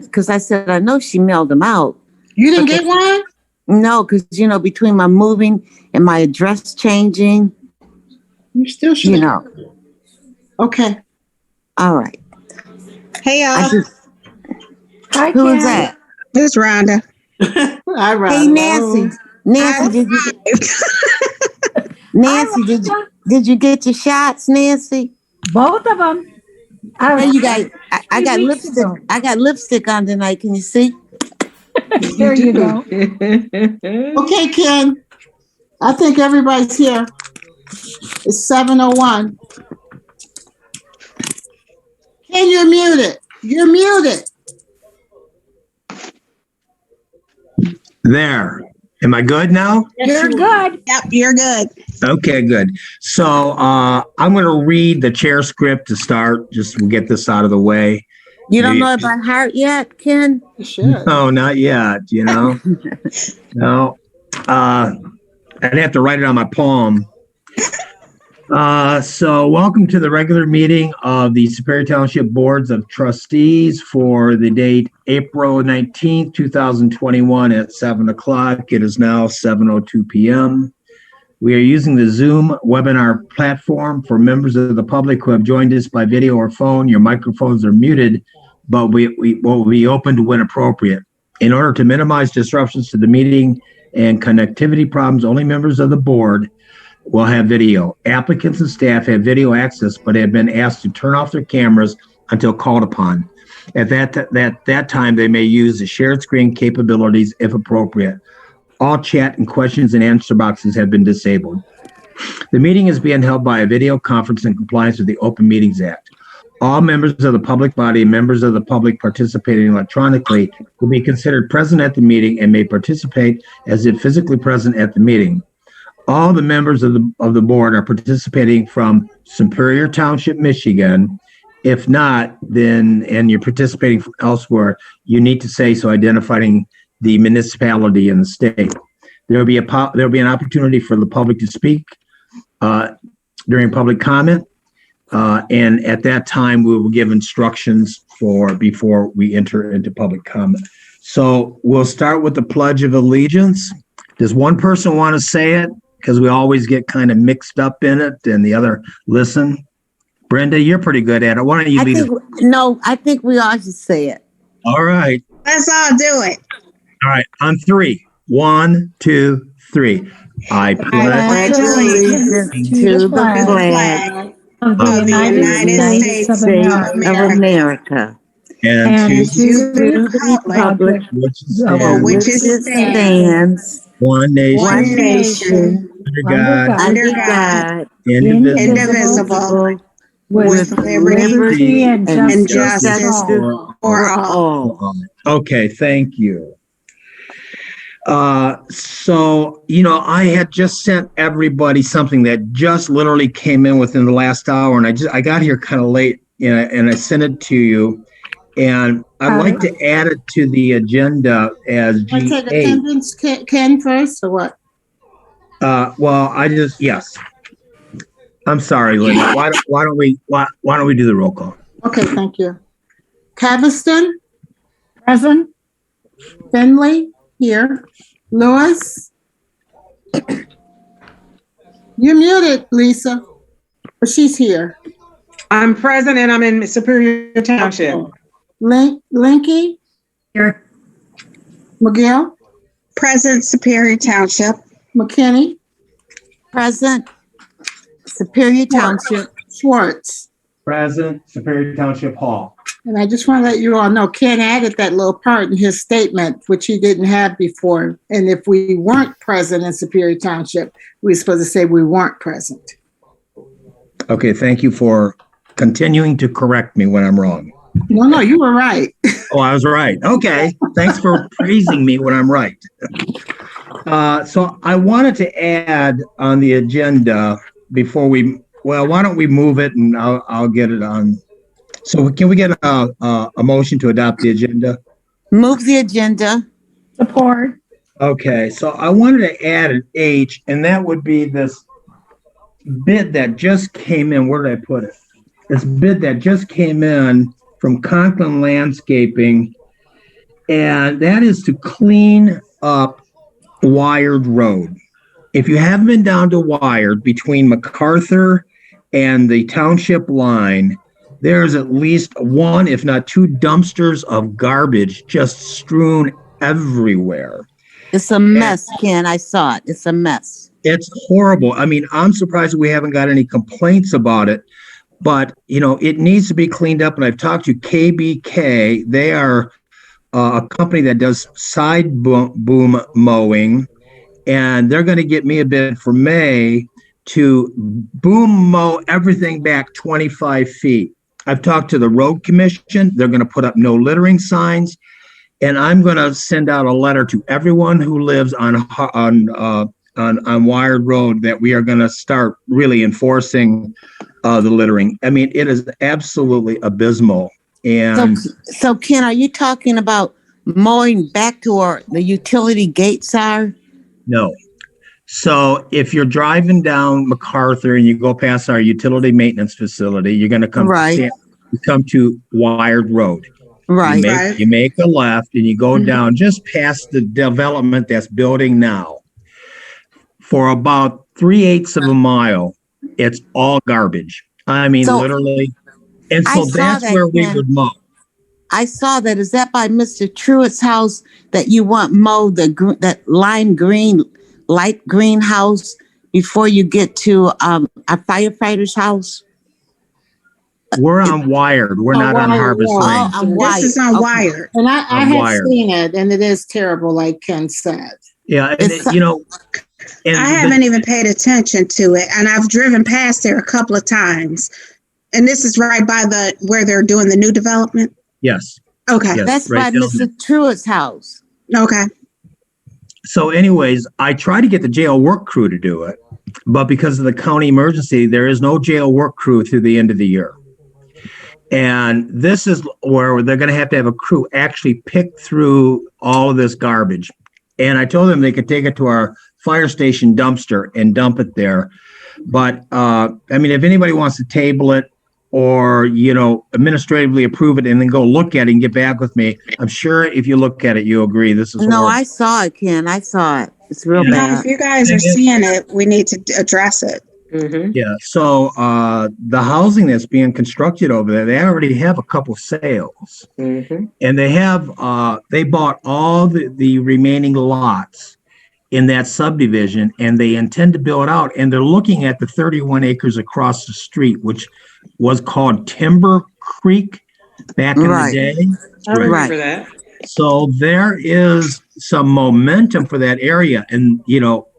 because I said, I know she mailed them out. You didn't get one? No, because, between my moving and my address changing, You still should. Okay. All right. Hey, y'all. Hi, Who Ken. is that? This is Rhonda. All right. Hey, Nancy. Nancy, did you get your shots, Nancy? Both of them. Hey, you guys, I got lipstick. Ago. I got lipstick on tonight. Can you see? There you go. Okay, Ken. I think everybody's here. It's 7:01. Ken, you're muted. You're muted. There. Am I good now? You're good. Yep, you're good. Okay, good. So I'm going to read the chair script to start. Just we'll get this out of the way. You don't know about heart yet, Ken? Sure. No, not yet. No. I'd have to write it on my palm. So welcome to the regular meeting of the Superior Township Boards of Trustees for the date April 19th, 2021 at 7 o'clock. It is now 7:02 p.m. We are using the Zoom webinar platform. For members of the public who have joined us by video or phone, your microphones are muted, but we will be open when appropriate. In order to minimize disruptions to the meeting and connectivity problems, only members of the board will have video. Applicants and staff have video access, but have been asked to turn off their cameras until called upon. At that time, they may use the shared screen capabilities if appropriate. All chat and questions and answer boxes have been disabled. The meeting is being held by a video conference in compliance with the Open Meetings Act. All members of the public body and members of the public participating electronically will be considered present at the meeting and may participate as if physically present at the meeting. All the members of the board are participating from Superior Township, Michigan. If not, and you're participating from elsewhere, you need to say so, identifying the municipality and the state. There will be an opportunity for the public to speak during public comment, and at that time we will give instructions before we enter into public comment. So we'll start with the Pledge of Allegiance. Does one person want to say it? Because we always get kind of mixed up in it and the other listen. Brenda, you're pretty good at it. Why don't you lead us? I think we all should say it. All right. Let's all do it. All right. On three. 1, 2, 3. I pledge allegiance to the flag of the United States of America. And to the republic for which it stands, one nation, under God, indivisible, with liberty and justice for all. Okay, thank you. So, I had just sent everybody something that just literally came in within the last hour, and I got here kind of late, and I sent it to you. And I'd like to add it to the agenda as G8. Take attendance, Ken, first, or what? Yes. I'm sorry, Linda. Why don't we do the roll call? Okay, thank you. Caviston? Present. Finley? Here. Lewis? You're muted, Lisa. But she's here. I'm present and I'm in Superior Township. Okay. Linky? Here. McGill? Present, Superior Township. McKinney? Present. Superior Township. Schwartz? Present, Superior Township Hall. And I just want to let you all know, Ken added that little part in his statement, which he didn't have before. And if we weren't present in Superior Township, we were supposed to say we weren't present. Okay, thank you for continuing to correct me when I'm wrong. No, you were right. Oh, I was right. Okay, thanks for praising me when I'm right. So I wanted to add on the agenda before why don't we move it and I'll get it on. So can we get a motion to adopt the agenda? Move the agenda. Support. Okay, so I wanted to add an H, and that would be this bid that just came in. Where did I put it? This bid that just came in from Conklin Landscaping and that is to clean up Wired Road. If you haven't been down to Wired between MacArthur and the township line, there's at least one, if not two dumpsters of garbage just strewn everywhere. It's a mess, Ken. I saw it. It's a mess. It's horrible. I mean, I'm surprised we haven't got any complaints about it, but it needs to be cleaned up. And I've talked to KBK. They are a company that does side boom mowing, and they're going to get me a bid for May to boom mow everything back 25 feet. I've talked to the road commission. They're going to put up no littering signs, and I'm going to send out a letter to everyone who lives on Wired Road that we are going to start really enforcing the littering. I mean, it is absolutely abysmal. And so Ken, are you talking about mowing back to where the utility gates are? no. So if you're driving down MacArthur and you go past our utility maintenance facility, you're going to come Right. you come to Wired Road. Right. You make a left and you go down just past the development that's building now. For about 3/8 of a mile, it's all garbage. I mean, So, literally. And I so saw that's that, where we Ken. would mow. I saw that. Is that by Mr. Truitt's house that you want mowed, that lime green, light green house before you get to a firefighter's house? We're on Wired. We're Oh, not on Wired, Harvest yeah. Lane. I'm This white. is on Okay. Wired. And I On have Wired. seen it, and it is terrible, like Ken said. Yeah, and It's- and I haven't even paid attention to it, and I've driven past there a couple of times. And this is right by where they're doing the new development. yes. Okay. Yes. That's right by down Mr. Truitt's house. Okay. So anyways, I tried to get the jail work crew to do it, but because of the county emergency, there is no jail work crew through the end of the year. And this is where they're going to have a crew actually pick through all of this garbage. And I told them they could take it to our fire station dumpster and dump it there. But I mean, if anybody wants to table it or, administratively approve it and then go look at it and get back with me, I'm sure if you look at it, you'll agree this is No, horrible. I saw it, Ken. I saw it. It's real Yeah. Now, bad. if you guys are seeing it, we need to address it. Yeah. So the housing that's being constructed over there, they already have a couple sales, and they bought all the remaining lots in that subdivision, and they intend to build out. And they're looking at the 31 acres across the street, which was called Timber Creek back in Right. the day. I remember Right. that. So there is some momentum for that area, and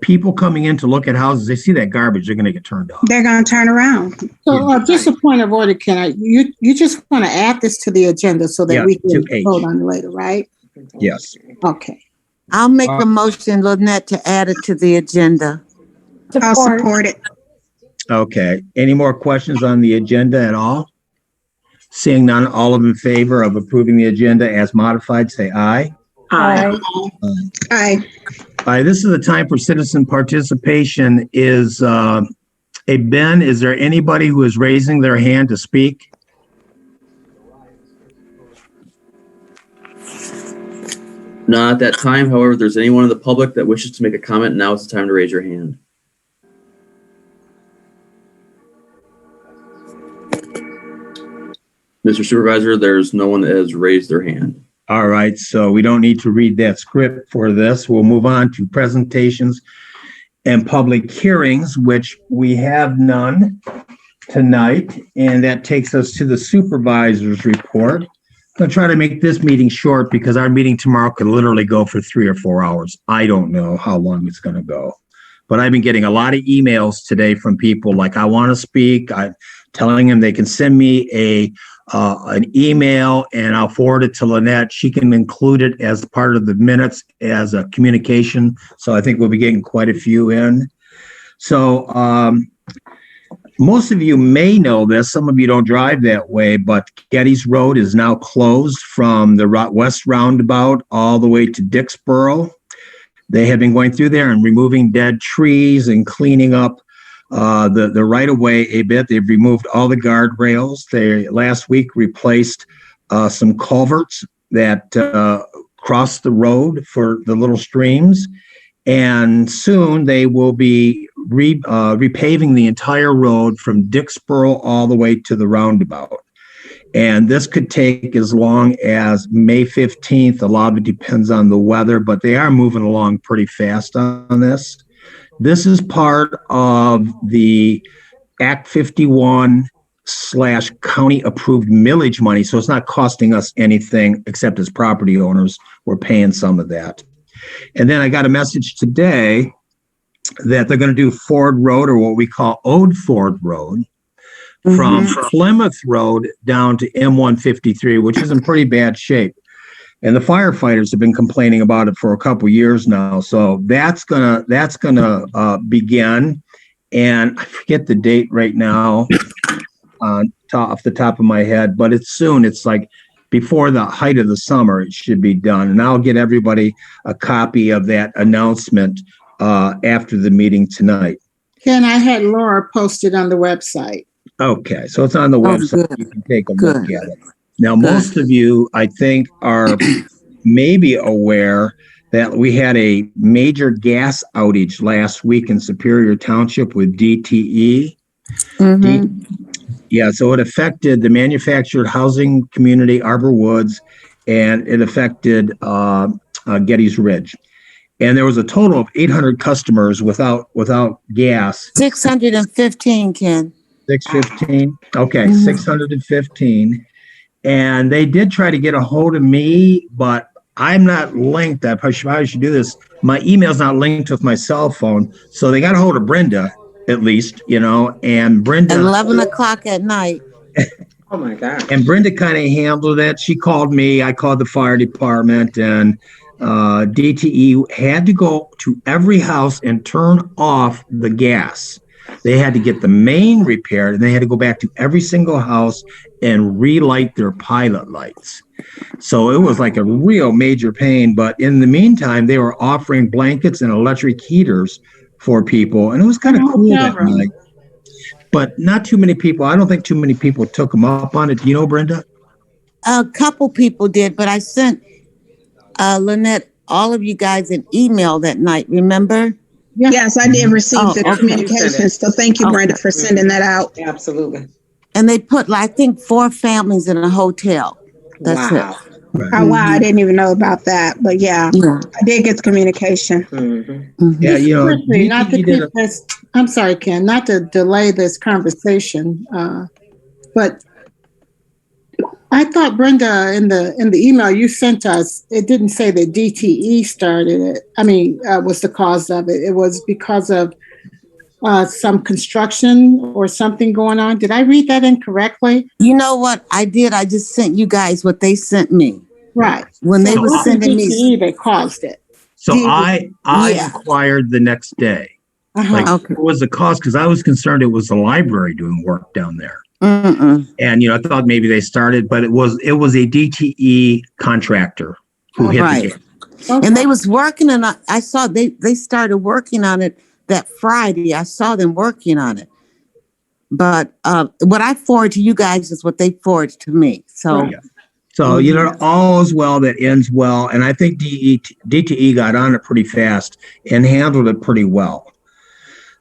people coming in to look at houses, they see that garbage, they're going to get turned off. They're going to turn around. So just a point of order, Ken, you just want to add this to the agenda so that Yeah, we can 2H. vote on it later, right? Yes. Okay. I'll make a motion, Lynette, to add it to the agenda. I'll support it. Okay. Any more questions on the agenda at all? Seeing none, all of in favor of approving the agenda as modified, say aye. Aye. Aye. Aye. This is the time for citizen participation. Ben, is there anybody who is raising their hand to speak? Not at that time. However, if there's anyone in the public that wishes to make a comment, now is the time to raise your hand. Mr. Supervisor, there's no one that has raised their hand. All right. So we don't need to read that script for this. We'll move on to presentations and public hearings, which we have none tonight. And that takes us to the supervisor's report. I'm going to try to make this meeting short because our meeting tomorrow could literally go for 3 or 4 hours. I don't know how long it's going to go. But I've been getting a lot of emails today from people like, I want to speak. I'm telling them they can send me an email and I'll forward it to Lynette. She can include it as part of the minutes as a communication. So I think we'll be getting quite a few in. So most of you may know this. Some of you don't drive that way, but Gettys Road is now closed from the west roundabout all the way to Dixboro. They have been going through there and removing dead trees and cleaning up the right-of-way a bit. They've removed all the guardrails. They last week replaced some culverts that cross the road for the little streams. And soon they will be repaving the entire road from Dixboro all the way to the roundabout. And this could take as long as May 15th. A lot of it depends on the weather, but they are moving along pretty fast on this. This is part of the Act 51 / county approved millage money. So it's not costing us anything except as property owners. We're paying some of that. And then I got a message today that they're going to do Ford Road, or what we call Old Ford Road, from Plymouth Road down to M153, which is in pretty bad shape. And the firefighters have been complaining about it for a couple years now. So that's gonna begin. And I forget the date right now off the top of my head, but it's soon. It's like before the height of the summer, it should be done. And I'll get everybody a copy of that announcement after the meeting tonight. Ken, I had Laura posted on the website. Okay, so it's on the website. Good. You can take a look at it. Now, most of you, I think, are maybe aware that we had a major gas outage last week in Superior Township with DTE. Yeah, so it affected the manufactured housing community, Arbor Woods, and it affected Getty's Ridge. And there was a total of 800 customers without gas. 615, Ken. 615? Okay, 615. And they did try to get a hold of me, but I'm not linked. I probably should do this. My email's not linked with my cell phone. So they got a hold of Brenda, at least, and Brenda. 11 o'clock at night. Oh, my God. And Brenda kind of handled it. She called me. I called the fire department, and DTE had to go to every house and turn off the gas. They had to get the main repaired, and they had to go back to every single house and relight their pilot lights. So it was like a real major pain. But in the meantime, they were offering blankets and electric heaters for people. And it was kind of cool that night. But not too many people. I don't think too many people took them up on it. Do you know, Brenda? A couple people did, but I sent Lynette, all of you guys, an email that night, remember? Yes, I did receive the okay. communications. So thank you, Brenda, for sending that out. Absolutely. And they put, I think, 4 families in a hotel. That's Wow. it. Oh, wow. I didn't even know about that. But yeah, I did get the communication. Yeah, Quickly, not to DTE keep this, I'm sorry, Ken, not to delay this conversation, but I thought, Brenda, in the email you sent us, it didn't say that DTE started it. Was the cause of it. It was because of some construction or something going on. Did I read that incorrectly? You know what I did? I just sent you guys what they sent me. Right. When they So were it wasn't sending me. DTE that caused it. So I inquired the next day. Like, Okay. what was the cause? Because I was concerned it was the library doing work down there. Mm-mm. And I thought maybe they started, but it was a DTE contractor who hit the gate. Okay. And they was working on it. I saw they started working on it that Friday. I saw them working on it. But what I forward to you guys is what they forwarded to me. So Yeah. So, all is well that ends well. And I think DTE got on it pretty fast and handled it pretty well.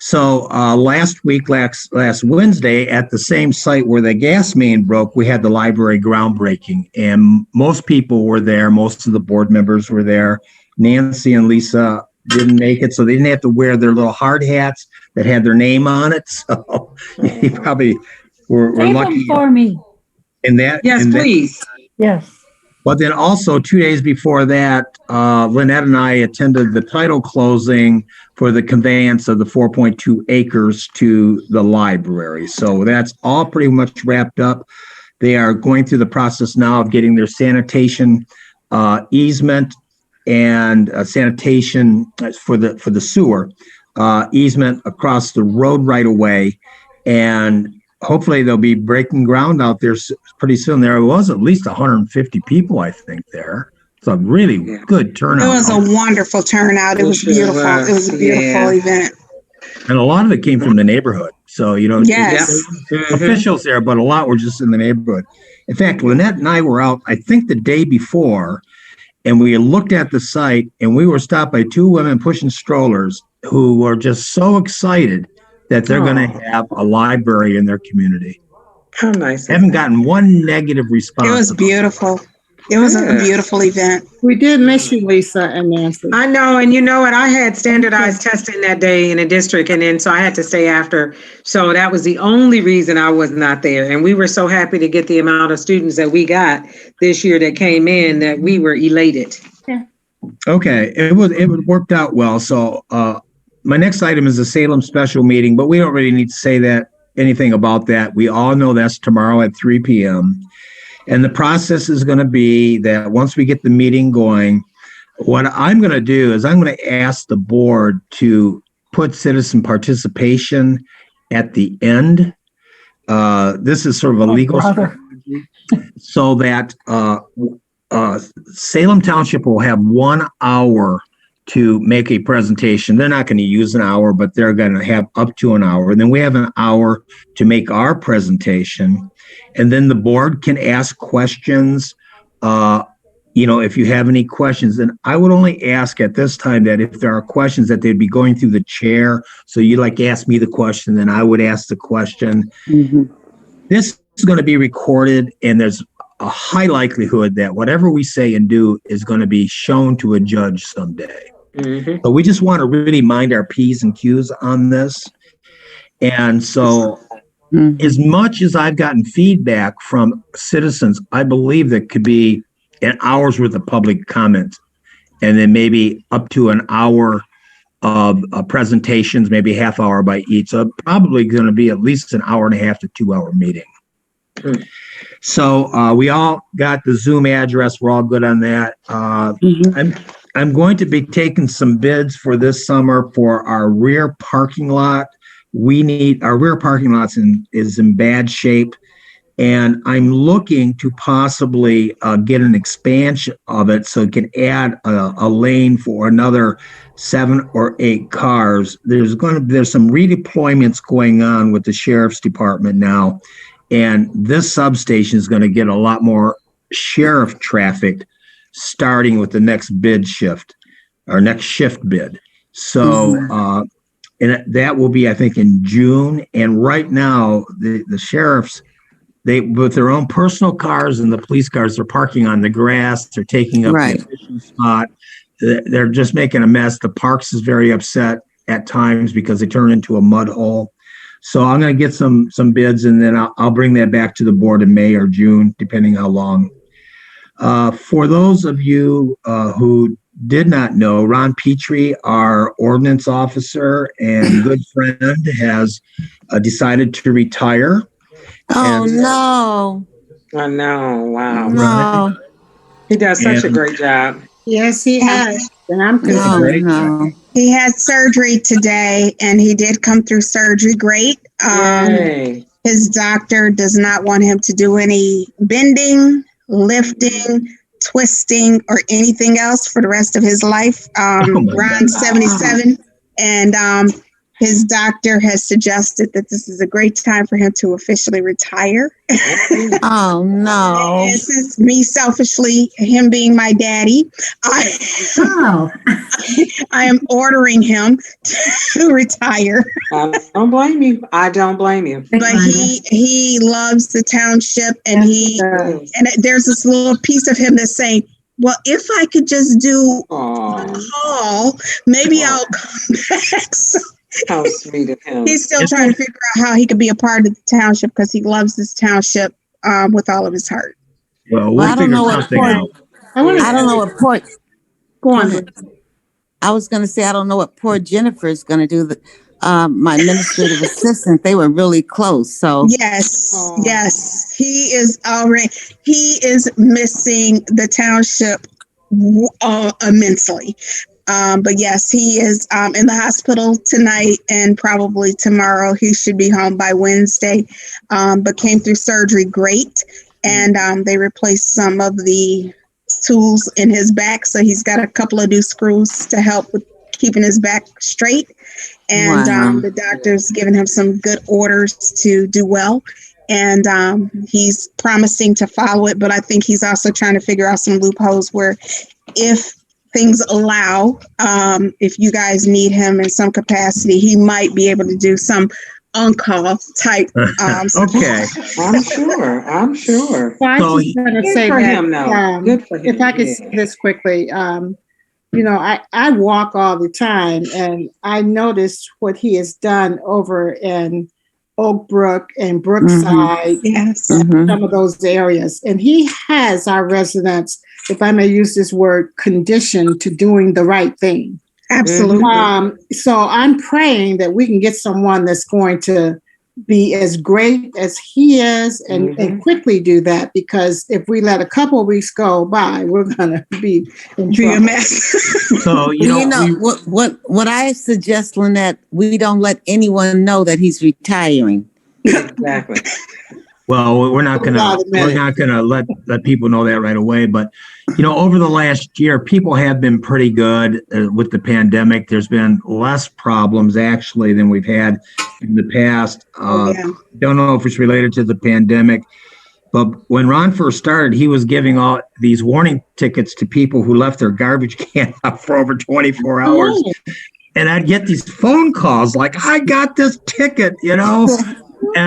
So last Wednesday, at the same site where the gas main broke, we had the library groundbreaking. And most people were there. Most of the board members were there. Nancy and Lisa didn't make it, so they didn't have to wear their little hard hats that had their name on it. So you probably were Take lucky them for me. in that. Yes, please. Yes. But then also 2 days before that, Lynette and I attended the title closing for the conveyance of the 4.2 acres to the library. So that's all pretty much wrapped up. They are going through the process now of getting their sanitation easement and sanitation for the sewer easement across the road right away. And hopefully they'll be breaking ground out there pretty soon. There was at least 150 people, I think, there. It's a really good turnout. It was a wonderful turnout. It was beautiful. It was a beautiful event. And a lot of it came from the neighborhood. So, Yes. officials there, but a lot were just in the neighborhood. In fact, Lynette and I were out, I think the day before, and we looked at the site, and we were stopped by two women pushing strollers who were just so excited that they're going to have a library in their community. How nice. Haven't gotten one negative response. It was beautiful. It was a beautiful event. We did miss you, Lisa and Nancy. I know, and you know what? I had standardized testing that day in a district, and then so I had to stay after. So that was the only reason I was not there. And we were so happy to get the amount of students that we got this year that came in that we were elated. Okay, it worked out well. So my next item is the Salem special meeting, but we don't really need to say anything about that. We all know that's tomorrow at 3 p.m. And the process is going to be that once we get the meeting going, what I'm going to do is I'm going to ask the board to put citizen participation at the end. This is sort of a legal strategy, so that Salem Township will have 1 hour to make a presentation. They're not going to use an hour, but they're going to have up to an hour. And then we have an hour to make our presentation. And then the board can ask questions. If you have any questions, then I would only ask at this time that if there are questions that they'd be going through the chair. So you ask me the question, then I would ask the question. Mm-hmm. This is going to be recorded, and there's a high likelihood that whatever we say and do is going to be shown to a judge someday. Mm-hmm. But we just want to really mind our P's and Q's on this. And so as much as I've gotten feedback from citizens, I believe that could be an hour's worth of public comment, and then maybe up to an hour of presentations, maybe half hour by each. So probably going to be at least an hour and a half to 2 hour meeting. Mm. So we all got the Zoom address. We're all good on that. I'm going to be taking some bids for this summer for our rear parking lot. Our rear parking lot is in bad shape, and I'm looking to possibly get an expansion of it so it can add a lane for another 7 or 8 cars. There's some redeployments going on with the sheriff's department now, and this substation is going to get a lot more sheriff traffic starting with the next bid shift, or next shift bid. So, and that will be, I think, in June. And right now, the sheriffs, with their own personal cars and the police cars, they're parking on the grass. They're taking up the official spot. They're just making a mess. The Parks is very upset at times because they turn into a mud hole. So I'm going to get some bids, and then I'll bring that back to the board in May or June, depending how long. For those of you who did not know, Ron Petrie, our ordinance officer and good friend, has decided to retire. Oh, no. I know. Wow. No. He does such a great job. Yes, he has. And I'm No. He had surgery today, and he did come through surgery great. Yay. His doctor does not want him to do any bending, lifting, twisting, or anything else for the rest of his life. Ron's 77, and his doctor has suggested that this is a great time for him to officially retire. Oh, no. And since me selfishly, him being my daddy, Oh, I am ordering him to retire. I don't blame you. But he loves the township, and and there's this little piece of him that's saying, well, if I could just do the call, maybe I'll come back. So how sweet of him. He's still trying to figure out how he could be a part of the township because he loves this township with all of his heart. Well, we'll figure something out. I don't know what poor. Go on. I was going to say, I don't know what poor Jennifer is going to do. My administrative assistant, they were really close. So yes, he is missing the township immensely. But yes, he is in the hospital tonight, and probably tomorrow. He should be home by Wednesday, but came through surgery great. And they replaced some of the tools in his back. So he's got a couple of new screws to help with keeping his back straight. And the doctor's given him some good orders to do well. and he's promising to follow it. But I think he's also trying to figure out some loopholes where, if things allow, if you guys need him in some capacity, he might be able to do some on-call type. Okay. I'm sure. Well, I So just want to Good say for that, him, though. Good for him. if I could yeah. say this quickly, I walk all the time, and I noticed what he has done over in Oak Brook and Brookside, Yes. some of those areas. And he has our residents, if I may use this word, conditioned to doing the right thing. Absolutely. So I'm praying that we can get someone that's going to be as great as he is and quickly do that, because if we let a couple of weeks go by, we're going to be in Be a trouble. mess. So, what I suggest, Lynette, we don't let anyone know that he's retiring. Exactly. well, we're not gonna let people know that right away. But over the last year, people have been pretty good with the pandemic. There's been less problems actually than we've had in the past. Don't know if it's related to the pandemic, but when Ron first started, he was giving all these warning tickets to people who left their garbage can up for over 24 hours. And I'd get these phone calls like, I got this ticket, And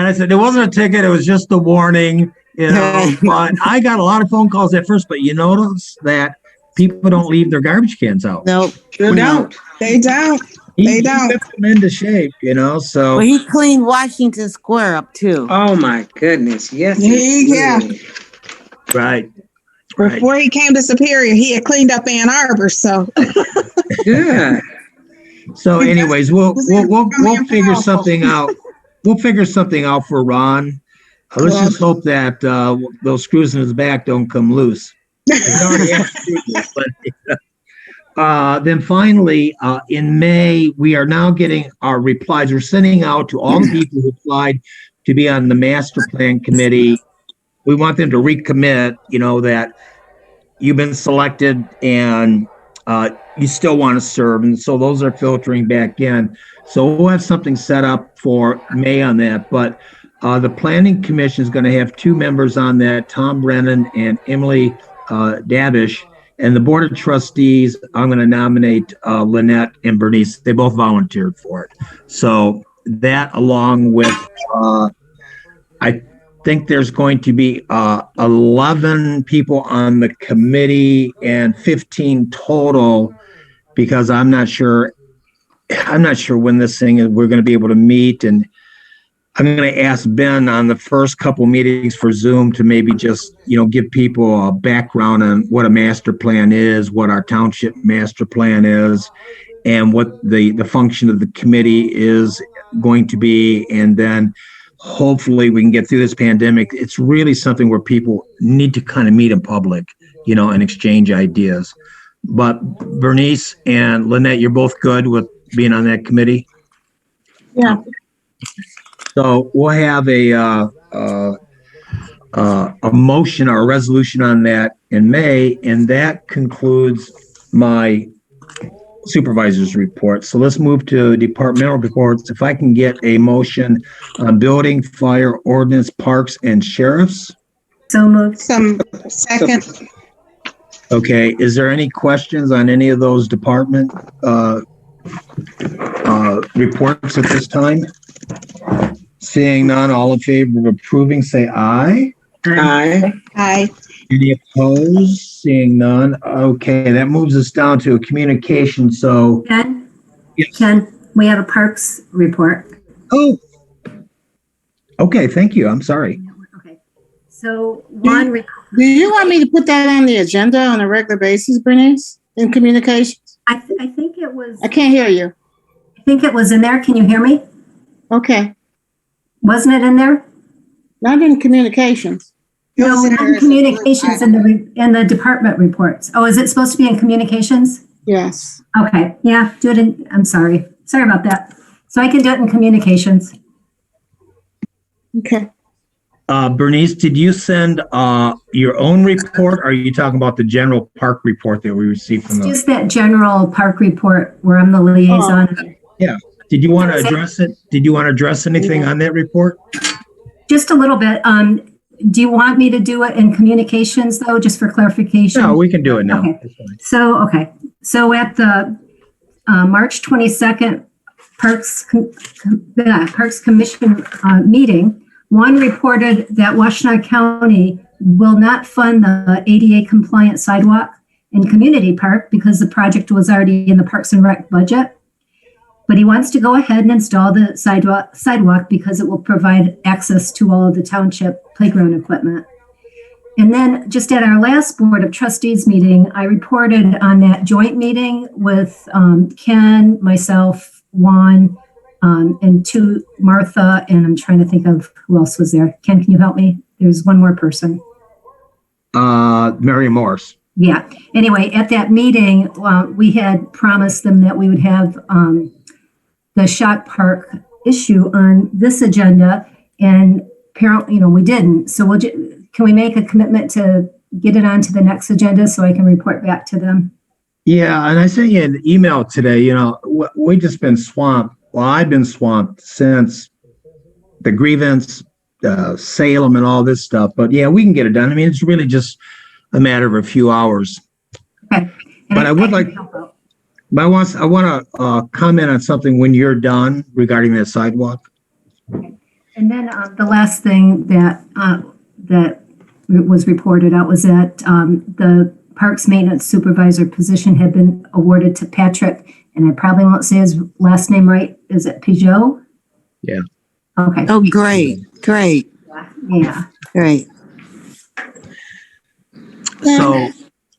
I said, it wasn't a ticket. It was just a warning, But I got a lot of phone calls at first. But you notice that people don't leave their garbage cans out. No, Sure don't. They don't. He gets them into shape, So well, he cleaned Washington Square up too. Oh my goodness. Yes. Yeah. Right. Before he came to Superior, he had cleaned up Ann Arbor. So Good. So, anyways, we'll figure something out. We'll figure something out for Ron. Let's just hope that those screws in his back don't come loose. Then finally, in May, we are now getting our replies. We're sending out to all the people who applied to be on the master plan committee. We want them to recommit, that you've been selected and you still want to serve. And so those are filtering back in. So we'll have something set up for May on that. But the Planning Commission is going to have 2 members on that, Tom Brennan and Emily Davish. And the Board of Trustees, I'm going to nominate Lynette and Bernice. They both volunteered for it. So that, along with, I think there's going to be 11 people on the committee and 15 total, because I'm not sure when this thing is, we're going to be able to meet. And I'm going to ask Ben on the first couple meetings for Zoom to maybe just, give people a background on what a master plan is, what our township master plan is, and what the function of the committee is going to be. And then hopefully we can get through this pandemic. It's really something where people need to kind of meet in public, and exchange ideas. But Bernice and Lynette, you're both good with being on that committee? Yeah. So we'll have a motion or a resolution on that in May, and that concludes my supervisor's report. So let's move to departmental reports. If I can get a motion on building, fire, ordinance, parks, and sheriffs. So moved. some second. Okay, is there any questions on any of those department reports at this time? Seeing none, all in favor of approving, say aye. Aye. Aye. Any opposed? Seeing none. Okay, that moves us down to communication. So, Ken? yes. Ken, we have a parks report. Oh, okay. Thank you. I'm sorry. Okay. So one, Do you want me to put that on the agenda on a regular basis, Bernice, in communications? I think it was, I can't hear you. I think it was in there. Can you hear me? Okay. Wasn't it in there? Not in communications. It was No, in not there in as a communications in the department reports. Oh, is it supposed to be in communications? Yes. Okay, yeah, do it in, I'm sorry. Sorry about that. So I can do it in communications. Okay. Bernice, did you send your own report, or are you talking about the general park report that we received from It's the? just that general park report where I'm the liaison. Yeah. Did you want to address it? Did you want to address anything on that report? Just a little bit. Do you want me to do it in communications though, just for clarification? No, we can do it now. Okay. That's fine. So at the March 22nd Parks Commission meeting, one reported that Washtenaw County will not fund the ADA compliant sidewalk in Community Park because the project was already in the Parks and Rec budget. But he wants to go ahead and install the sidewalk because it will provide access to all of the township playground equipment. And then just at our last Board of Trustees meeting, I reported on that joint meeting with Ken, myself, Juan, and Martha, and I'm trying to think of who else was there. Ken, can you help me? There's one more person. Mary Morse. Yeah. Anyway, at that meeting, we had promised them that we would have the Shot Park issue on this agenda, and apparently, we didn't. So can we make a commitment to get it onto the next agenda so I can report back to them? Yeah, and I sent you an email today. We just been swamped. Well, I've been swamped since the grievance, Salem, and all this stuff. But yeah, we can get it done. I mean, it's really just a matter of a few hours. Okay. But I want to comment on something when you're done regarding that sidewalk. Okay. And then the last thing that was reported out was that the Parks Maintenance Supervisor position had been awarded to Patrick, and I probably won't say his last name right. Is it Peugeot? Yeah. Okay. Oh, great. Yeah. Great. So,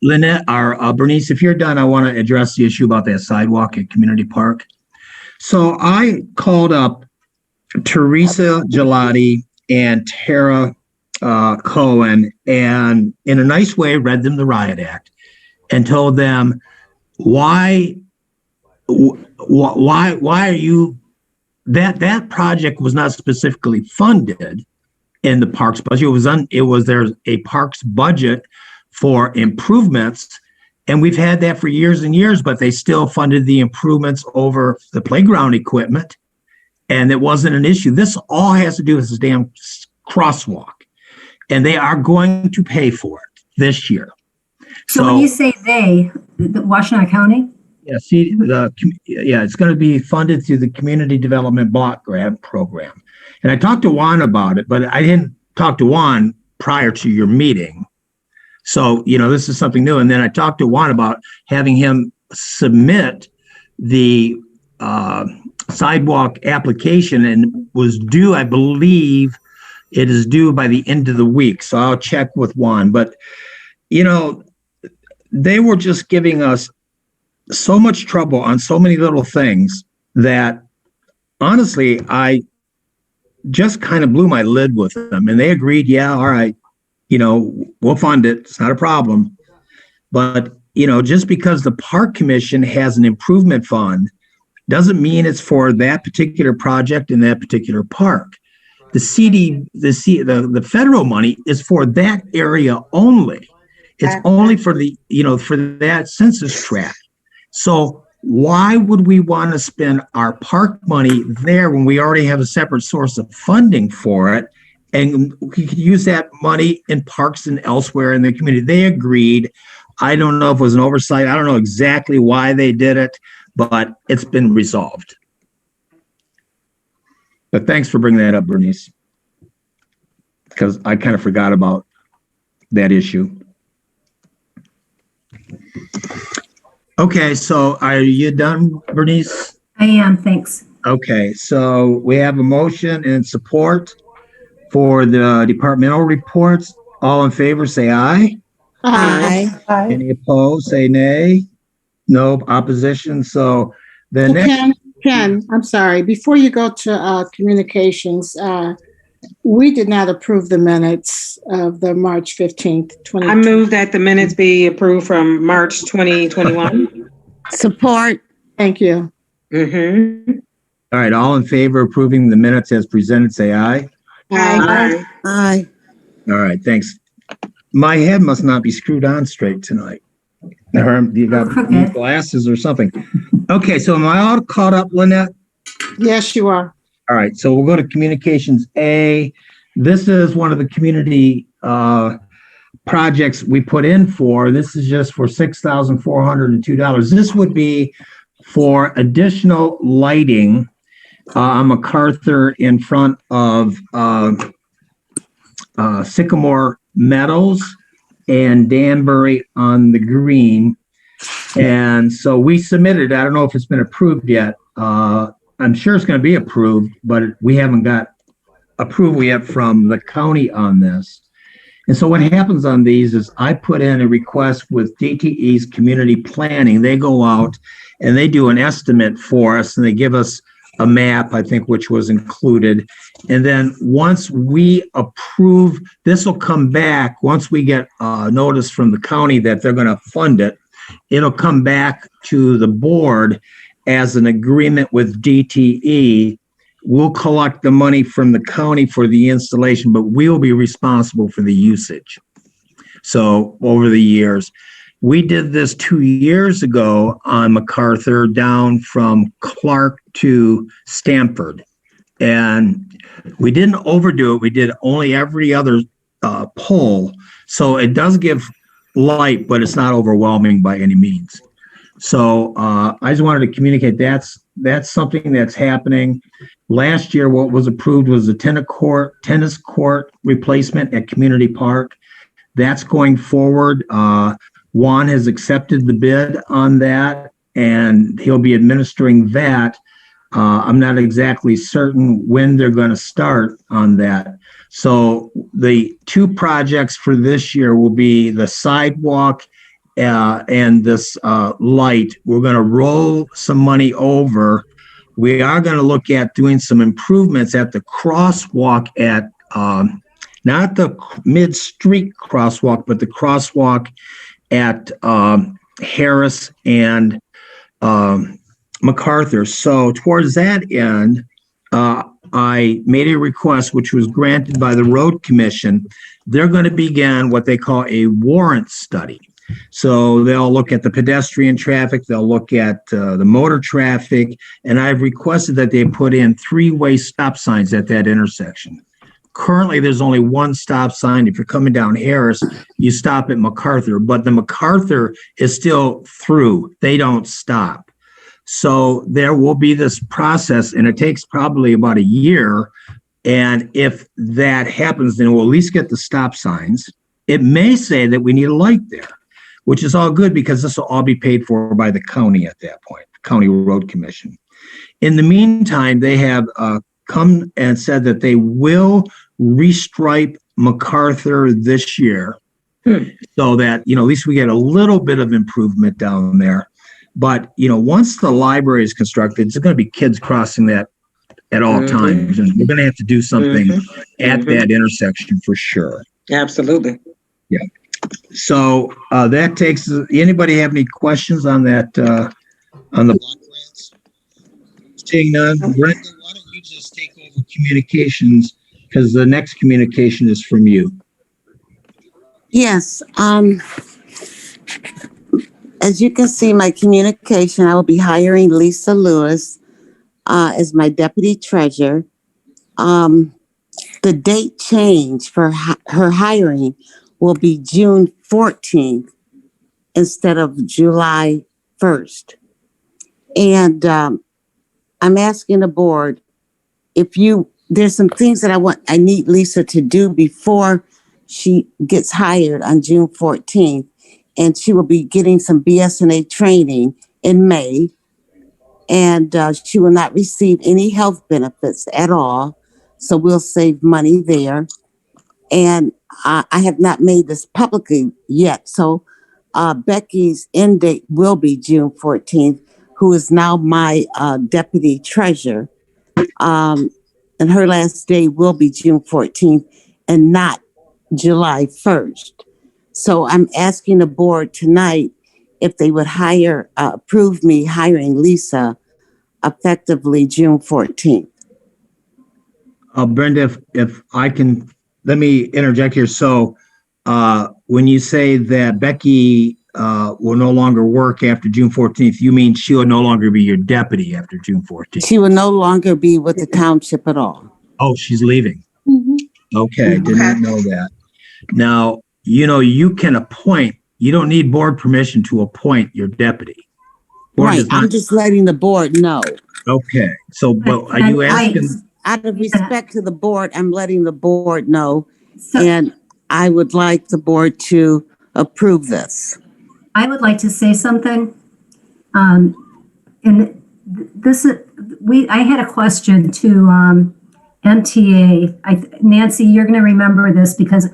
Lynette, or Bernice, if you're done, I want to address the issue about that sidewalk at Community Park. So I called up Teresa Gelati and Tara Cohen, and in a nice way read them the Riot Act and told them why are you that project was not specifically funded in the parks budget. There's a parks budget for improvements, and we've had that for years and years, but they still funded the improvements over the playground equipment, and it wasn't an issue. This all has to do with this damn crosswalk, and they are going to pay for it this year. So when you say they, the Washtenaw County? Yeah, it's going to be funded through the Community Development Block Grant Program. And I talked to Juan about it, but I didn't talk to Juan prior to your meeting. So, this is something new. And then I talked to Juan about having him submit the sidewalk application, and was due, I believe it is due by the end of the week. So I'll check with Juan. But, they were just giving us so much trouble on so many little things that honestly, I just kind of blew my lid with them, and they agreed, yeah, all right, we'll fund it. It's not a problem. But, just because the Park Commission has an improvement fund doesn't mean it's for that particular project in that particular park. The federal money is for that area only. It's only for for that census tract. So why would we want to spend our park money there when we already have a separate source of funding for it? And we could use that money in parks and elsewhere in the community. They agreed. I don't know if it was an oversight. I don't know exactly why they did it, but it's been resolved. But thanks for bringing that up, Bernice, because I kind of forgot about that issue. Okay, so are you done, Bernice? I am, thanks. Okay, so we have a motion and support for the departmental reports. All in favor, say aye. Aye. Any opposed, say nay. No opposition. So the next. Ken, I'm sorry. Before you go to communications, we did not approve the minutes of the March 15th, 2020. I move that the minutes be approved from March 2021. Support. Thank you. Mm-hmm. All right, all in favor of approving the minutes as presented, say aye. Aye. Aye. All right, thanks. My head must not be screwed on straight tonight. You got new glasses or something. Okay, so am I all caught up, Lynette? Yes, you are. All right, so we'll go to communications A. this is one of the community projects we put in for. This is just for $6,402. This would be for additional lighting on MacArthur in front of Sycamore Meadows and Danbury on the green. And so we submitted, I don't know if it's been approved yet. I'm sure it's going to be approved, but we haven't got approval yet from the county on this. And so what happens on these is I put in a request with DTE's community planning. They go out and they do an estimate for us, and they give us a map, I think, which was included. And then once we approve, this will come back. Once we get notice from the county that they're going to fund it, it'll come back to the board as an agreement with DTE. We'll collect the money from the county for the installation, but we'll be responsible for the usage. So over the years, we did this 2 years ago on MacArthur down from Clark to Stamford. And we didn't overdo it. We did only every other pole. So it does give light, but it's not overwhelming by any means. So I just wanted to communicate that's something that's happening. Last year, what was approved was the tennis court replacement at Community Park. That's going forward. Juan has accepted the bid on that, and he'll be administering that. I'm not exactly certain when they're going to start on that. So the two projects for this year will be the sidewalk and this light. We're going to roll some money over. We are going to look at doing some improvements at the crosswalk at, not the mid-street crosswalk, but the crosswalk at Harris and MacArthur. So towards that end, I made a request, which was granted by the Road Commission. They're going to begin what they call a warrant study. So they'll look at the pedestrian traffic, they'll look at the motor traffic, and I've requested that they put in 3-way stop signs at that intersection. Currently, there's only one stop sign. If you're coming down Harris, you stop at MacArthur, but the MacArthur is still through. They don't stop. So there will be this process, and it takes probably about a year. And if that happens, then we'll at least get the stop signs. It may say that we need a light there, which is all good because this will all be paid for by the county at that point, County Road Commission. In the meantime, they have come and said that they will restripe MacArthur this year so that, at least we get a little bit of improvement down there. But, once the library is constructed, it's going to be kids crossing that at all times. And we're going to have to do something at that intersection for sure. Absolutely. Yeah. So that takes, anybody have any questions on that, on the block grants? Seeing none, Brenda, why don't you just take over communications, because the next communication is from you. Yes. As you can see, my communication, I will be hiring Lisa Lewis as my deputy treasurer. The date change for her hiring will be June 14th instead of July 1st. And I'm asking the board, there's some things that I need Lisa to do before she gets hired on June 14th. And she will be getting some BSNA training in May. And she will not receive any health benefits at all. So we'll save money there. And I have not made this publicly yet. So Becky's end date will be June 14th, who is now my deputy treasurer. And her last day will be June 14th and not July 1st. So I'm asking the board tonight if they would approve me hiring Lisa effectively June 14th. Brenda, if I can, let me interject here. So when you say that Becky will no longer work after June 14th, you mean she will no longer be your deputy after June 14th? She will no longer be with the township at all. Oh, she's leaving. Mm-hmm. Okay, did not know that. Now, you can appoint, you don't need board permission to appoint your deputy. Board Right, does not- I'm just letting the board know. Okay, so, but are you asking? Out of respect to the board, I'm letting the board know, So and I would like the board to approve this. I would like to say something. And this is, I had a question to MTA. Nancy, you're going to remember this because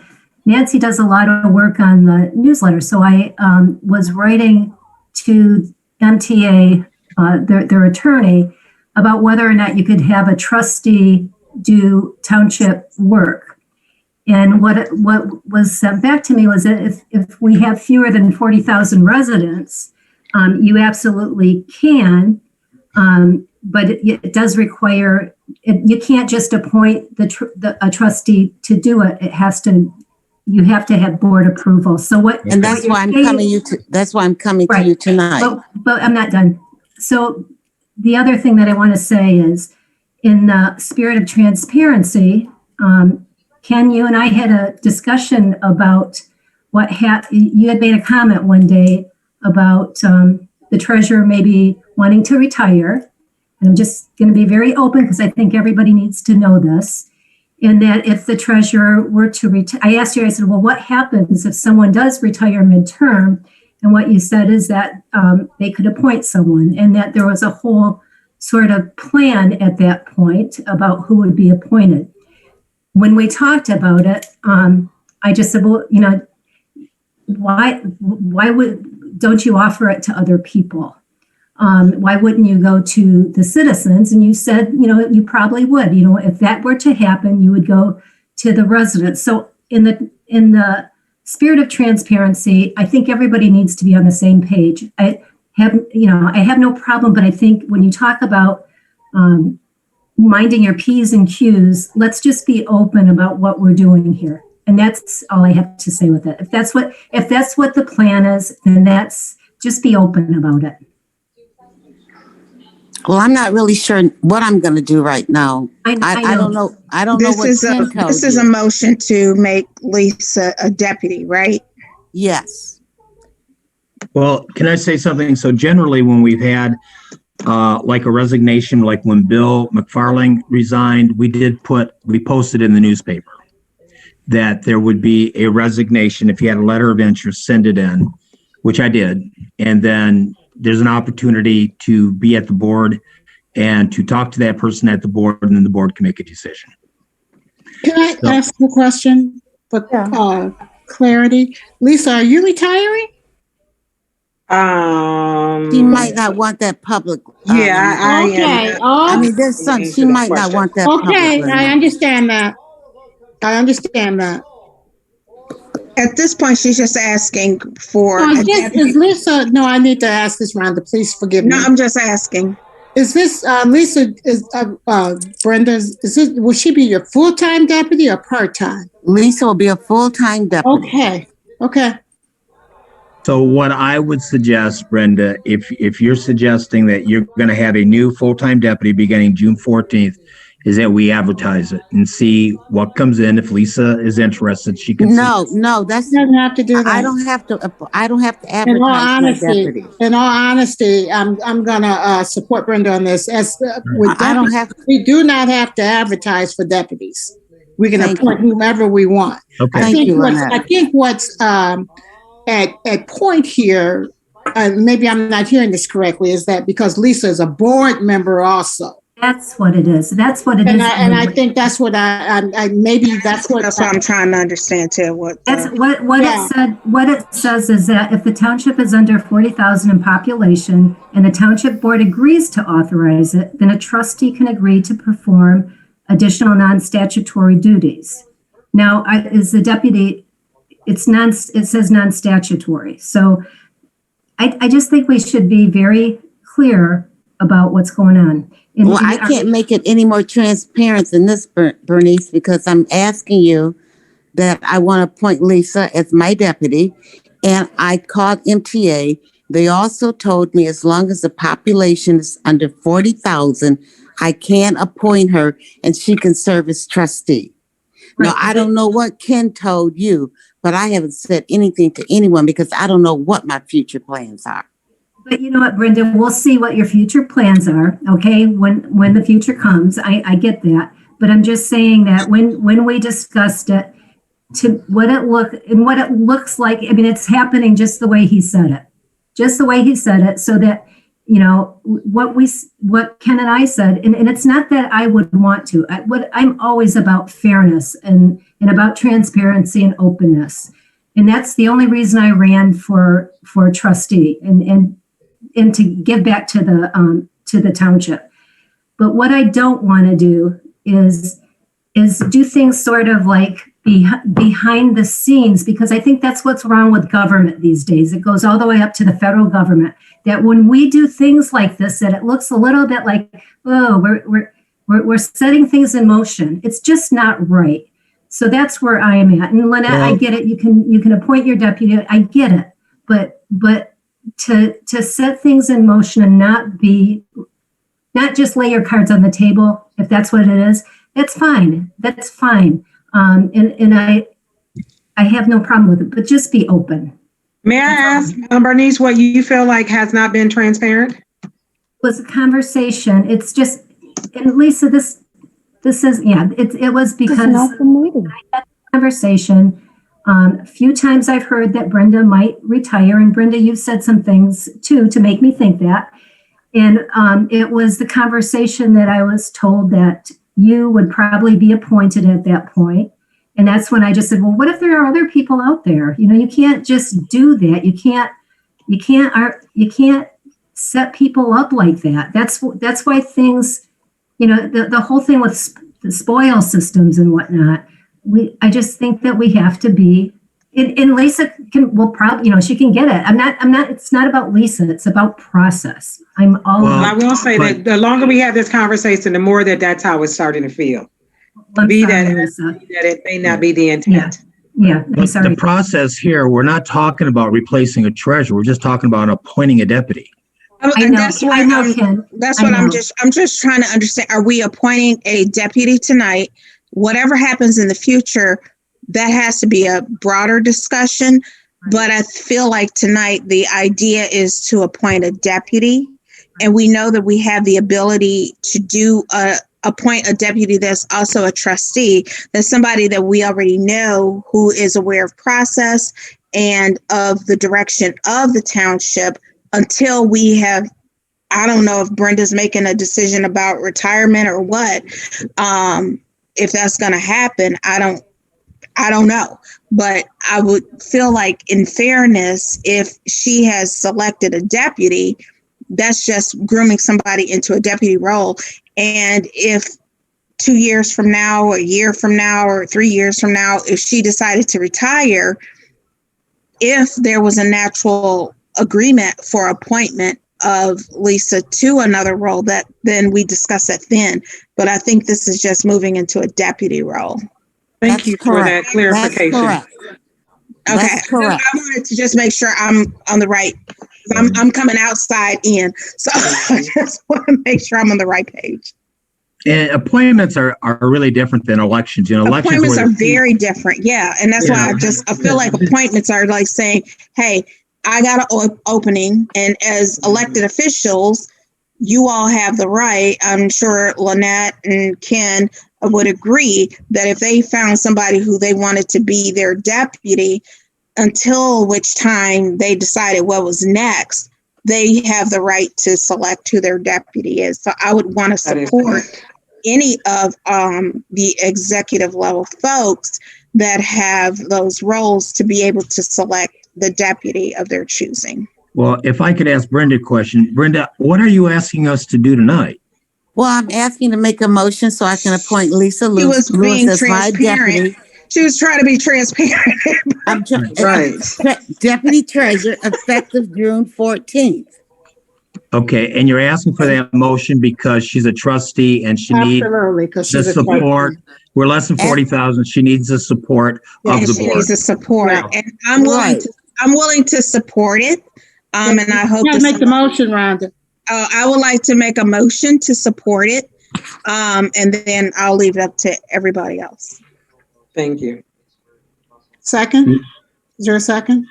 Nancy does a lot of work on the newsletter. So I was writing to MTA, their attorney, about whether or not you could have a trustee do township work. And what was sent back to me was that if we have fewer than 40,000 residents, you absolutely can, but it does require, you can't just appoint a trustee to do it. You have to have board approval. So what? And that's why I'm coming to you tonight. But I'm not done. So the other thing that I want to say is, in the spirit of transparency, Ken, you and I had a discussion about you had made a comment one day about the treasurer maybe wanting to retire. And I'm just going to be very open because I think everybody needs to know this. And that if the treasurer were to retire, I asked you, I said, well, what happens if someone does retire midterm? And what you said is that they could appoint someone, and that there was a whole sort of plan at that point about who would be appointed. When we talked about it, I just said, well, why don't you offer it to other people? Why wouldn't you go to the citizens? And you said, you probably would. If that were to happen, you would go to the residents. So in the spirit of transparency, I think everybody needs to be on the same page. I have no problem, but I think when you talk about minding your P's and Q's, let's just be open about what we're doing here. And that's all I have to say with it. If that's what the plan is, then just be open about it. Well, I'm not really sure what I'm going to do right now. I don't know. I don't know what This is a motion to make Lisa a deputy, right? Yes. Well, can I say something? So generally when we've had like a resignation, like when Bill McFarling resigned, we posted in the newspaper that there would be a resignation. If you had a letter of interest, send it in, which I did. And then there's an opportunity to be at the board and to talk to that person at the board, and then the board can make a decision. Can I ask a question for clarity? Lisa, are you retiring? She might not want that public. Yeah, I am. I mean, there's some, she might not want that public. Okay, I understand that. At this point, she's just asking for. Is Lisa? No, I need to ask this, Rhonda. Please forgive me. No, I'm just asking. Is this Lisa? Is Brenda? Will she be your full-time deputy or part-time? Lisa will be a full-time deputy. Okay. So what I would suggest, Brenda, if you're suggesting that you're going to have a new full-time deputy beginning June 14th, is that we advertise it and see what comes in. If Lisa is interested, she can. No, that doesn't have to do that. I don't have to advertise my deputy. In all honesty, I'm gonna support Brenda on this. We do not have to advertise for deputies. We can appoint whomever we want. Okay. I think what's at point here, maybe I'm not hearing this correctly, is that because Lisa is a board member also. That's what it is. That's what it is. And I think that's what that's what I'm trying to understand too. What it said. What it says is that if the township is under 40,000 in population and the township board agrees to authorize it, then a trustee can agree to perform additional non-statutory duties. Now, as the deputy, it says non-statutory. So I just think we should be very clear about what's going on. I can't make it any more transparent than this, Bernice, because I'm asking you that I want to appoint Lisa as my deputy, and I called MTA. They also told me as long as the population is under 40,000, I can appoint her and she can serve as trustee. No, I don't know what Ken told you, but I haven't said anything to anyone because I don't know what my future plans are. But you know what, Brenda, we'll see what your future plans are, okay, when the future comes. I get that. But I'm just saying that when we discussed it, to what it looks like, I mean, it's happening just the way he said it. Just the way he said it, so that, you know, what Ken and I said, and it's not that I would want to. I'm always about fairness and about transparency and openness. And that's the only reason I ran for trustee and to give back to the township. But what I don't want to do is do things sort of like behind the scenes, because I think that's what's wrong with government these days. It goes all the way up to the federal government, that when we do things like this, that it looks a little bit like, oh, we're setting things in motion. It's just not right. So that's where I am at. And Lynette, I get it. You can appoint your deputy. I get it. But to set things in motion and not just lay your cards on the table, if that's what it is, that's fine. That's fine. And I have no problem with it, but just be open. May I ask, Bernice, what you feel like has not been transparent? It was a conversation. It's just, and Lisa, this is, yeah, it was because I had a conversation. A few times I've heard that Brenda might retire, and Brenda, you've said some things too to make me think that. And it was the conversation that I was told that you would probably be appointed at that point. And that's when I just said, well, what if there are other people out there? You know, you can't just do that. You can't set people up like that. That's why things, you know, the whole thing with the spoil systems and whatnot. I just think that we have to be, and Lisa will probably, you know, she can get it. I'm not, it's not about Lisa. It's about process. I will say that the longer we have this conversation, the more that's how it's starting to feel. That it may not be the intent. Yeah. But the process here, we're not talking about replacing a treasurer. We're just talking about appointing a deputy. I know, Ken. That's what I'm just trying to understand. Are we appointing a deputy tonight? Whatever happens in the future, that has to be a broader discussion. But I feel like tonight the idea is to appoint a deputy. And we know that we have the ability to appoint a deputy that's also a trustee. That's somebody that we already know who is aware of process and of the direction of the township until we have, I don't know if Brenda's making a decision about retirement or what. If that's going to happen, I don't know. But I would feel like, in fairness, if she has selected a deputy, that's just grooming somebody into a deputy role. And if 2 years from now, or a year from now, or 3 years from now, if she decided to retire, if there was a natural agreement for appointment of Lisa to another role, that then we discuss it then. But I think this is just moving into a deputy role. Thank you for that clarification. That's correct. Okay. That's correct. I wanted to just make sure I'm on the right. I'm coming outside in, so I just want to make sure I'm on the right page. And appointments are really different than elections. You know, appointments are very different. Yeah, and that's why I feel like appointments are like saying, "Hey, I got an opening," and as elected officials, you all have the right. I'm sure Lynette and Ken would agree that if they found somebody who they wanted to be their deputy, until which time they decided what was next, they have the right to select who their deputy is. So I would want to support any of the executive level folks that have those roles to be able to select the deputy of their choosing. Well, if I could ask Brenda a question. Brenda, what are you asking us to do tonight? Well, I'm asking to make a motion so I can appoint Lisa Lewis. She was being as my transparent. deputy. She was trying to be transparent. I'm right. Deputy Treasurer, effective June 14th. Okay, and you're asking for that motion because she's a trustee and she needs the support. We're less than 40,000. She needs the support of the board. She needs the support, and I'm willing to support it. And I hope to make the motion, Rhonda. I would like to make a motion to support it, and then I'll leave it up to everybody else. Thank you. Second? Is there a second?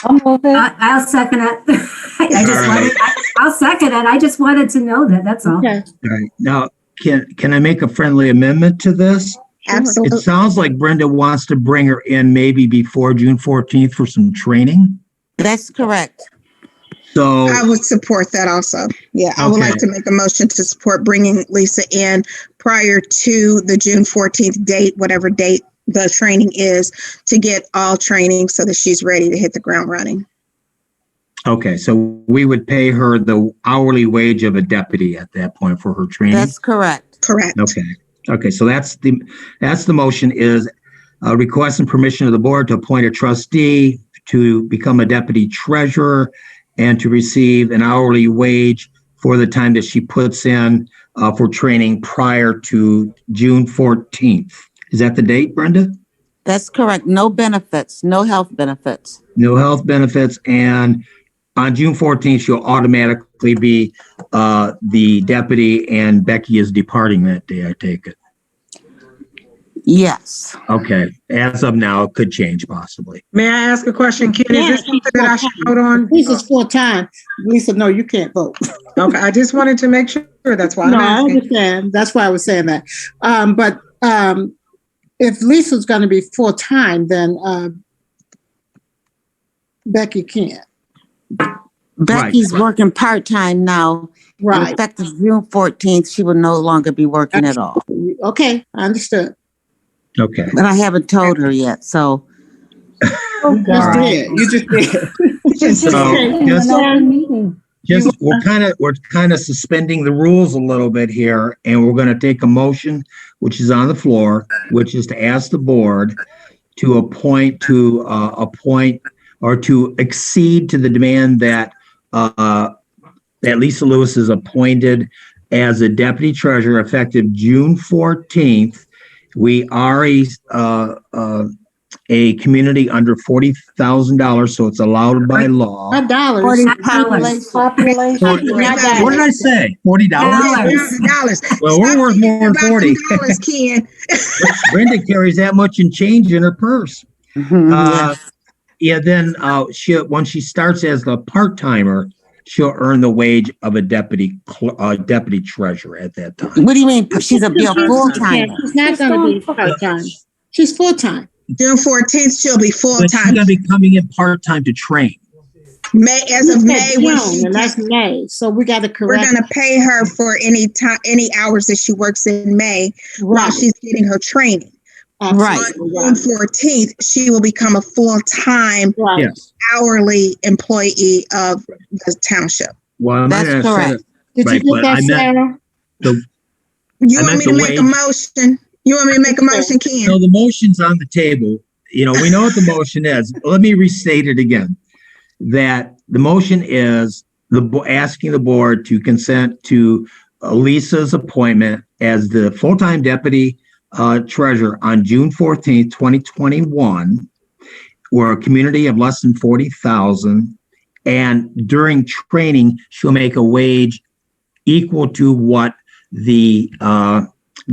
I'll move it. I'll second it. I'll second it. I just wanted to know that, that's all. Okay. All right. Now, can I make a friendly amendment to this? Absolutely. It sounds like Brenda wants to bring her in maybe before June 14th for some training. That's correct. So, I would support that also. Yeah, I would Okay. like to make a motion to support bringing Lisa in prior to the June 14th date, whatever date the training is, to get all training so that she's ready to hit the ground running. okay, so we would pay her the hourly wage of a deputy at that point for her training. That's correct. Correct. Okay, so that's the motion is requesting permission of the board to appoint a trustee to become a deputy treasurer and to receive an hourly wage for the time that she puts in for training prior to June 14th. Is that the date, Brenda? That's correct. No benefits, no health benefits. No health benefits, and on June 14th, she'll automatically be the deputy, and Becky is departing that day, I take it. Yes. Okay, as of now, it could change possibly. May I ask a question, Ken? Is this something that I should vote on? Lisa's full-time. Lisa, no, you can't vote. Okay, I just wanted to make sure. That's why I'm No, I asking. understand. That's why I was saying that. But if Lisa's going to be full-time, then Becky can't. Becky's working part-time now. And Right. effective June 14th, she will no longer be working at all. Okay, I understood. Okay. But I haven't told her yet, so You just did. You just did. So Meeting. we're kind of suspending the rules a little bit here, and we're going to take a motion, which is on the floor, which is to ask the board to appoint or to accede to the demand that Lisa Lewis is appointed as a deputy treasurer effective June 14th. We are a community under $40,000, so it's allowed by law. Not dollars. $40. Population. What did I say? $40? $40. Well, we're worth more than 40. $40, Ken. Brenda carries that much in change in her purse. Yeah, then when she starts as the part-timer, she'll earn the wage of a deputy treasurer at that time. what do you mean? She's a full-time. She's not going to be part-time. She's full-time. June 14th, she'll be But she's full-time. going to be coming in part-time to train. As of May, when she, And that's May. So we got to we're correct. gonna pay her for any hours that she works in May while Right. she's getting her training. Right. On June 14th, she will become a full-time Right. Yes. hourly employee of the township. Well, I might That's have said correct. it. Did Right, you but get I that, meant- Sarah? You I want meant me to the make a wage. motion? You want me to make a motion, Ken? So the motion's on the table. You know, we know what the motion is. Let me restate it again. That the motion is asking the board to consent to Lisa's appointment as the full-time deputy treasurer on June 14th, 2021. We're a community of less than 40,000. And during training, she'll make a wage equal to what the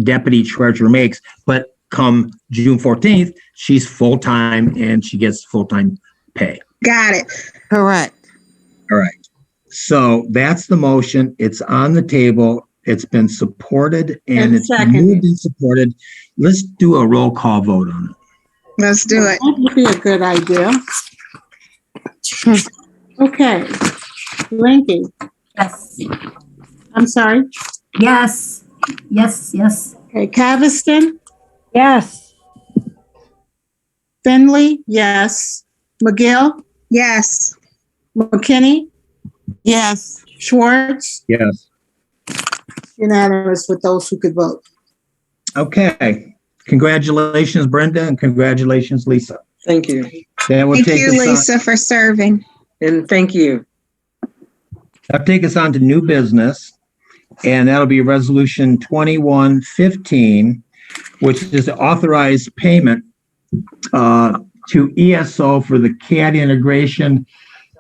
deputy treasurer makes. But come June 14th, she's full-time and she gets full-time pay. Got it. Correct. All right. So that's the motion. It's on the table. It's been supported and And it's been seconded. moved and supported. Let's do a roll call vote on it. Let's do it. That would be a good idea. Okay. Linky, Yes. I'm sorry. Yes. Yes. Yes. Okay, Caviston, Yes. Finley, yes. McGill, Yes. McKinney, Yes. Schwartz, Yes. unanimous with those who could vote. Okay. Congratulations, Brenda, and congratulations, Lisa. Thank you. That will Thank take you, us on- Lisa, for serving. And thank you. That'll take us on to new business, and that'll be Resolution 2115, which is to authorize payment to ESO for the CAD integration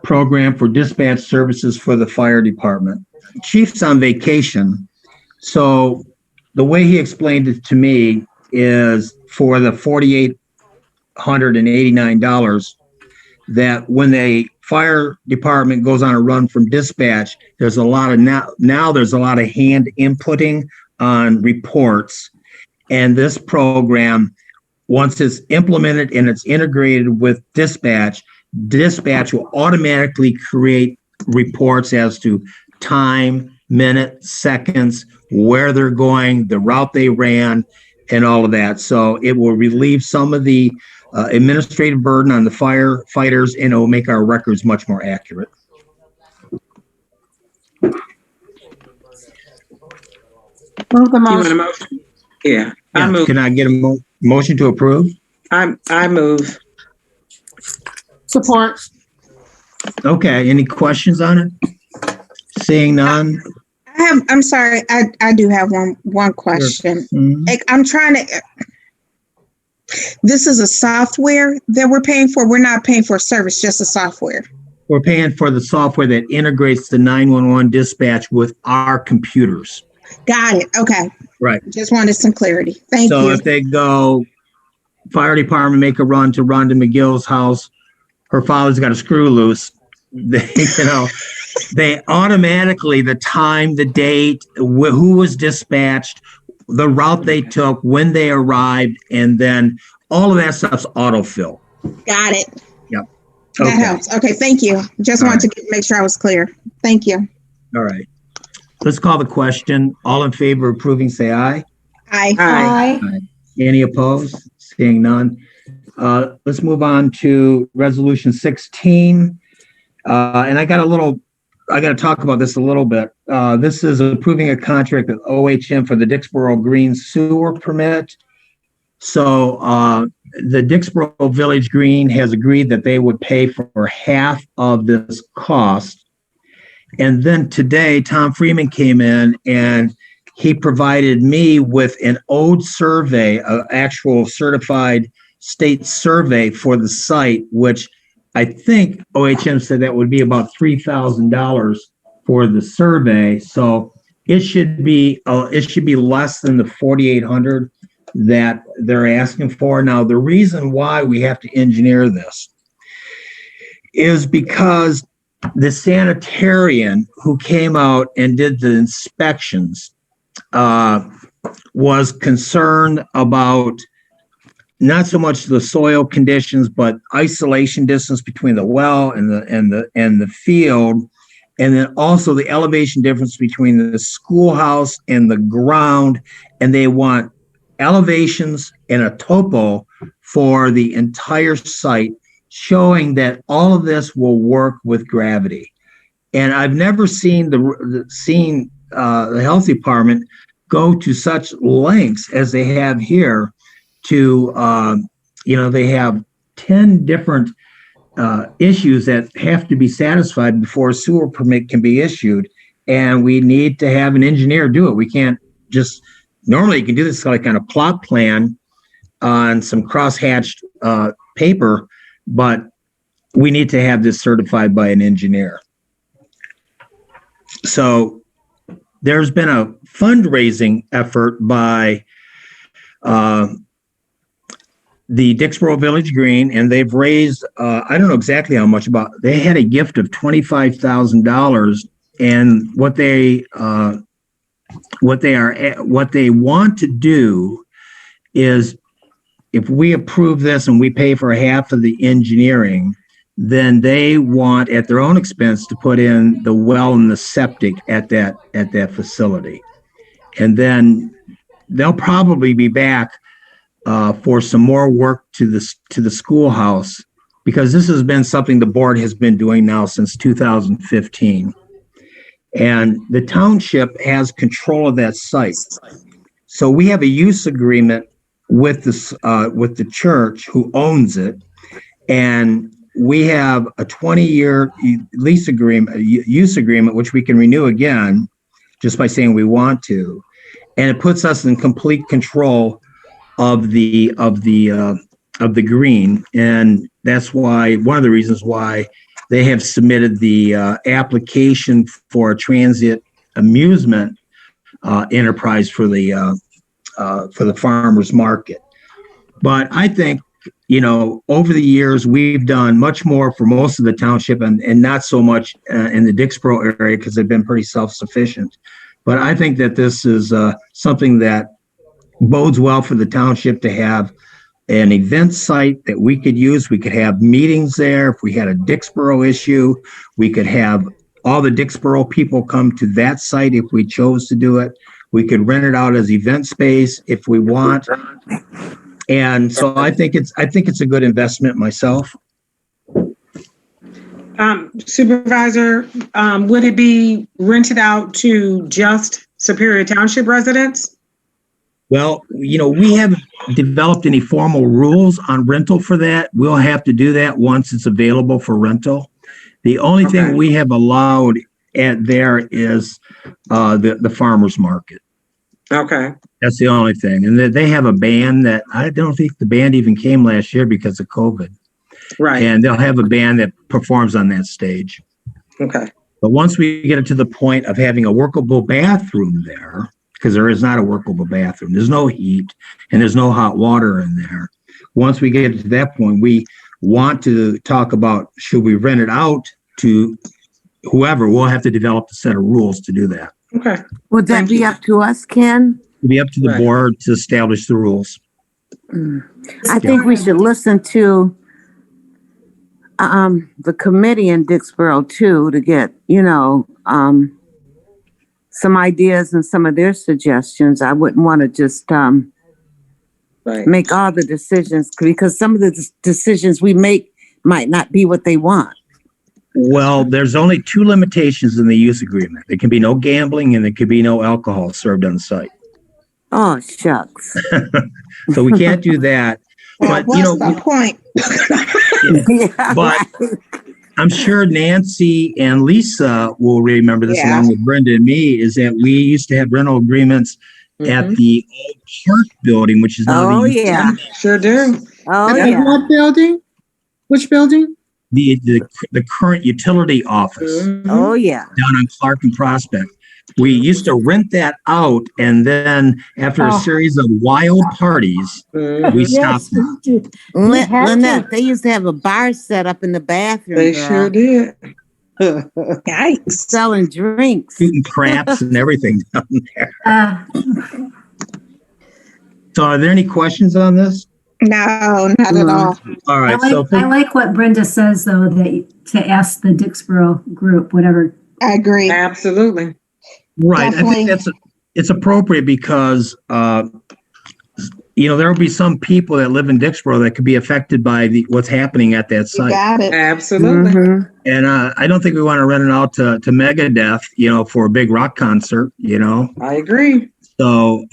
program for dispatch services for the fire department. Chief's on vacation, so the way he explained it to me is for the $4,889, that when the fire department goes on a run from dispatch, there's a lot of now there's a lot of hand inputting on reports. And this program, once it's implemented and it's integrated with dispatch will automatically create reports as to time, minutes, seconds, where they're going, the route they ran, and all of that. So it will relieve some of the administrative burden on the firefighters, and it will make our records much more accurate. Move the You want a motion. motion? Yeah, I Yeah, move. can I get a motion to approve? I move. Support. Okay, any questions on it? Seeing none? I'm sorry, I do have one question. Mhm. Like, I'm trying to, this is a software that we're paying for. We're not paying for a service, just a software. We're paying for the software that integrates the 911 dispatch with our computers. Got it. Okay. Right. Just wanted some clarity. Thank So you. if they go, fire department make a run to Rhonda McGill's house, her father's got a screw loose, they automatically, the time, the date, who was dispatched, the route they took, when they arrived, and then all of that stuff's autofill. Got it. Yep. That Okay. helps. Okay. Thank you. Just All wanted to make sure I was clear. Thank you. All right. Let's call the question. All in favor of approving, say aye. Aye. Aye. Aye. Any opposed? Seeing none. Let's move on to resolution 16. And I got to talk about this a little bit. This is approving a contract with OHM for the Dixboro Green Sewer Permit. So the Dixboro Village Green has agreed that they would pay for half of this cost. And then today, Tom Freeman came in and he provided me with an owed survey, an actual certified state survey for the site, which I think OHM said that would be about $3,000 for the survey. So it should be less than the $4,800 that they're asking for. Now, the reason why we have to engineer this is because the sanitarian who came out and did the inspections was concerned about not so much the soil conditions, but isolation distance between the well and the field, and then also the elevation difference between the schoolhouse and the ground. And they want elevations and a topo for the entire site, showing that all of this will work with gravity. And I've never seen the health department go to such lengths as they have here to, they have 10 different issues that have to be satisfied before a sewer permit can be issued. And we need to have an engineer do it. We can't just, normally you can do this like on a plot plan on some cross-hatched paper, but we need to have this certified by an engineer. So there's been a fundraising effort by the Dixboro Village Green, and they've raised, I don't know exactly how much, they had a gift of $25,000, and what they want to do is, if we approve this and we pay for half of the engineering, then they want at their own expense to put in the well and the septic at that facility. And then they'll probably be back for some more work to the schoolhouse, because this has been something the board has been doing now since 2015. And the township has control of that site. So we have a use agreement with the church who owns it, and we have a 20-year lease agreement, use agreement, which we can renew again just by saying we want to, and it puts us in complete control of the green. And that's why, one of the reasons why they have submitted the application for a transit amusement enterprise for the farmers market. But I think, over the years, we've done much more for most of the township and not so much in the Dixboro area because they've been pretty self-sufficient. But I think that this is something that bodes well for the township to have an event site that we could use. We could have meetings there. If we had a Dixboro issue, we could have all the Dixboro people come to that site if we chose to do it. We could rent it out as event space if we want. And so I think it's a good investment myself. Supervisor, would it be rented out to just Superior Township residents? Well, we haven't developed any formal rules on rental for that. We'll have to do that once it's available for rental. The only thing we have allowed at there is the farmer's market. Okay. That's the only thing. And they have a band that I don't think the band even came last year because of COVID. Right. And they'll have a band that performs on that stage. Okay. But once we get it to the point of having a workable bathroom there, because there is not a workable bathroom, there's no heat and there's no hot water in there. Once we get to that point, we want to talk about, should we rent it out to whoever? We'll have to develop a set of rules to do that. Okay. Would that be up to us, Ken? It'll be up to the board to establish the rules. I think we should listen to the committee in Dixboro too, to get, some ideas and some of their suggestions. I wouldn't want to just make all the decisions, because some of the decisions we make might not be what they want. Well, there's only two limitations in the use agreement. There can be no gambling and there can be no alcohol served on the site. Oh, shucks. So we can't do that. But, what's the point? But I'm sure Nancy and Lisa will remember this along with Brenda and me, is that we used to have rental agreements at the old park building, which is now Sure do. Oh, yeah. What building? Which building? the current utility office Oh, yeah. down on Clark and Prospect. We used to rent that out, and then after a series of wild parties, we stopped. Lynette, they used to have a bar set up in the bathroom. They sure did. Yikes. Selling drinks. Shooting craps and everything down there. So are there any questions on this? No, not at all. All right. I like what Brenda says, though, that to ask the Dixboro group, whatever. I agree. Absolutely. Right. Definitely. I think it's appropriate because, there will be some people that live in Dixboro that could be affected by what's happening at that You site. got it. Absolutely. Mhm. And I don't think we want to rent it out to Megadeth, for a big rock concert, I agree. So,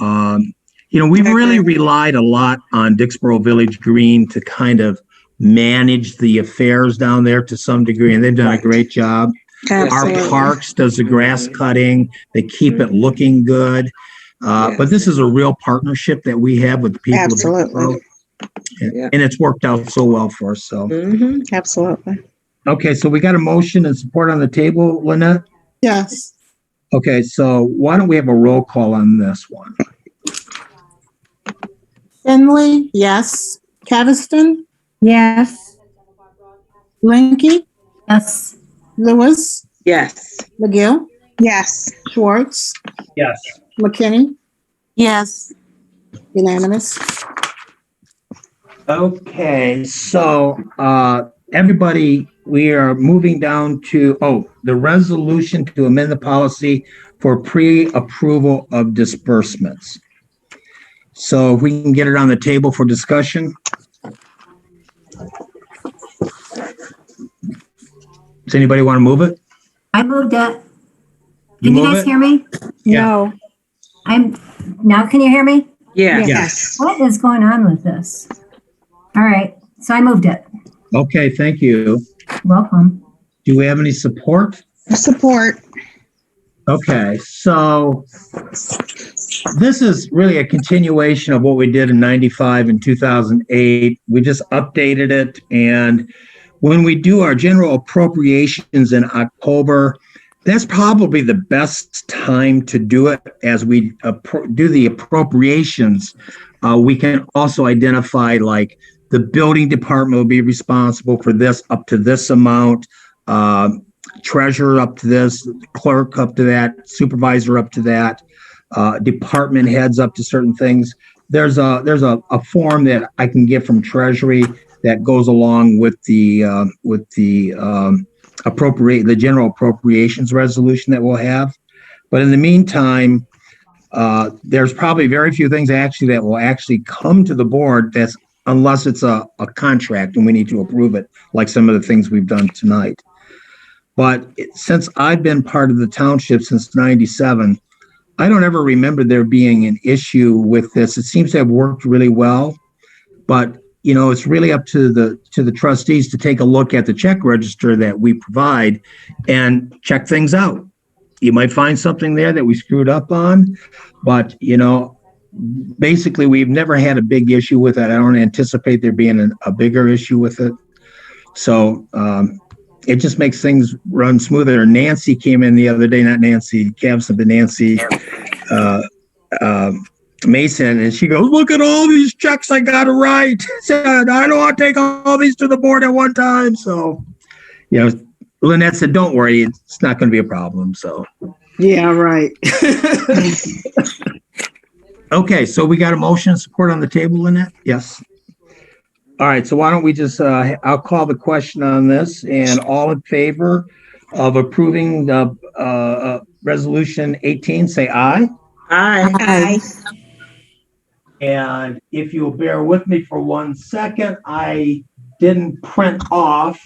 we've really relied a lot on Dixboro Village Green to kind of manage the affairs down there to some degree, and they've done a great job. Absolutely. Our parks does the grass cutting. They keep it looking good. But this is a real partnership that we have with the people of Absolutely. Dixboro. And it's worked out so well for us. So, Absolutely. okay, so we got a motion and support on the table, Lynette? Yes. Okay, so why don't we have a roll call on this one? Finley, yes. Caviston, Yes. Blinky, Yes. Lewis, Yes. McGill, Yes. Schwartz, Yes. McKinney, Yes. unanimous. Okay, so everybody, we are moving down to, the resolution to amend the policy for pre-approval of disbursements. So if we can get it on the table for discussion. Does anybody want to move it? I moved it. Can you move guys it? hear me? No. Now can you hear me? Yeah. Yes. What is going on with this? All right, so I moved it. Okay, thank you. Welcome. Do we have any support? Support. Okay, so this is really a continuation of what we did in 95 and 2008. We just updated it. And when we do our general appropriations in October, That's probably the best time to do it as we do the appropriations. We can also identify like the building department will be responsible for this up to this amount, treasurer up to this, clerk up to that, supervisor up to that, department heads up to certain things. There's a form that I can get from Treasury that goes along with the the general appropriations resolution that we'll have. But in the meantime, there's probably very few things that will actually come to the board unless it's a contract and we need to approve it, like some of the things we've done tonight. But since I've been part of the township since '97, I don't ever remember there being an issue with this. It seems to have worked really well, but it's really up to the trustees to take a look at the check register that we provide and check things out. You might find something there that we screwed up on, but basically we've never had a big issue with it. I don't anticipate there being a bigger issue with it. So it just makes things run smoother. Nancy came in the other day, not Nancy Cavson, but Nancy Mason, and she goes, "Look at all these checks I got to write." Said, "I don't want to take all these to the board at one time." So, Lynette said, "Don't worry, it's not going to be a problem." So, Yeah, right. okay, so we got a motion and support on the table, Lynette? Yes. All right, so why don't we just, I'll call the question on this, and all in favor of approving the resolution 18, say aye. Aye. Aye. And if you'll bear with me for 1 second, I didn't print off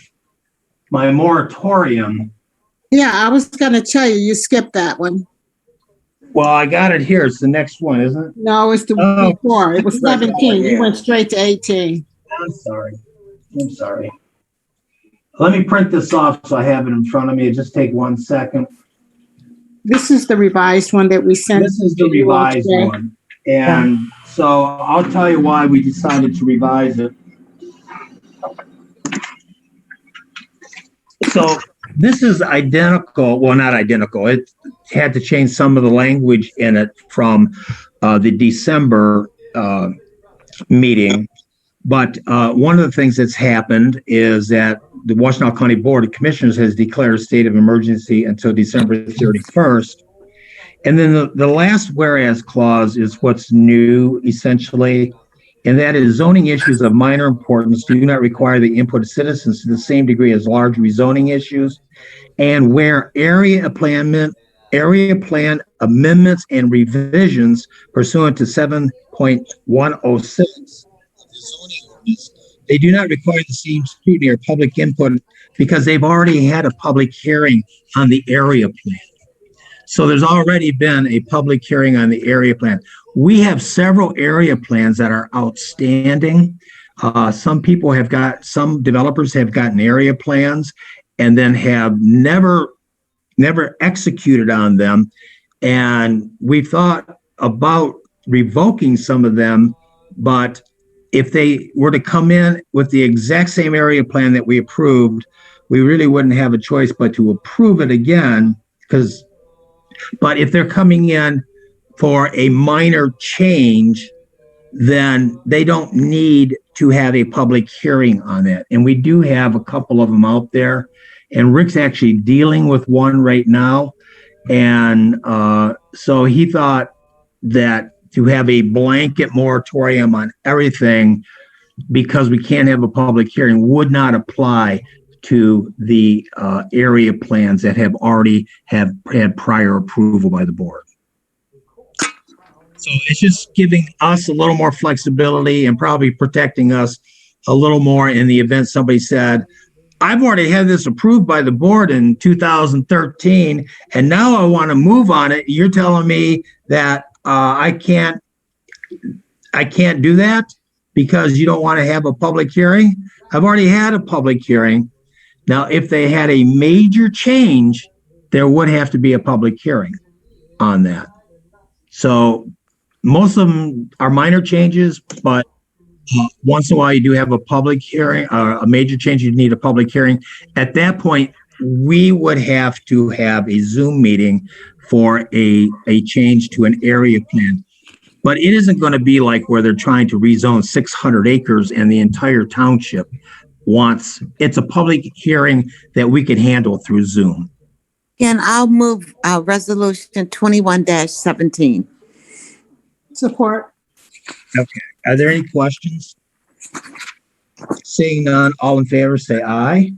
my moratorium. Yeah, I was going to tell you, you skipped that one. Well, I got it here. It's the next one, isn't it? No, it's the one before. It was 17. Yeah. You went straight to 18. I'm sorry. Let me print this off so I have it in front of me. It'll just take 1 second. This is the revised one that we sent. This is the revised one. And so I'll tell you why we decided to revise it. So this is identical. Well, not identical. It had to change some of the language in it from the December meeting. But one of the things that's happened is that the Washtenaw County Board of Commissioners has declared a state of emergency until December 31st. And then the last whereas clause is what's new, essentially, and that is zoning issues of minor importance do not require the input of citizens to the same degree as large rezoning issues. And where area plan amendments and revisions pursuant to 7.106, they do not require the same scrutiny or public input because they've already had a public hearing on the area plan. So there's already been a public hearing on the area plan. We have several area plans that are outstanding. Some developers have gotten area plans and then have never executed on them. And we thought about revoking some of them, but if they were to come in with the exact same area plan that we approved, we really wouldn't have a choice but to approve it again. But if they're coming in for a minor change, then they don't need to have a public hearing on it. And we do have a couple of them out there. And Rick's actually dealing with one right now. And so he thought that to have a blanket moratorium on everything because we can't have a public hearing would not apply to the area plans that have already had prior approval by the board. So it's just giving us a little more flexibility and probably protecting us a little more in the event somebody said, I've already had this approved by the board in 2013, and now I want to move on it. You're telling me that I can't do that because you don't want to have a public hearing? I've already had a public hearing. Now, if they had a major change, there would have to be a public hearing on that. So most of them are minor changes, but once in a while you do have a public hearing, a major change, you need a public hearing. At that point, we would have to have a Zoom meeting for a change to an area plan. But it isn't going to be like where they're trying to rezone 600 acres and the entire township wants. It's a public hearing that we can handle through Zoom. Ken, I'll move resolution 21-17. Support. Okay. Are there any questions? Seeing none, all in favor, say aye.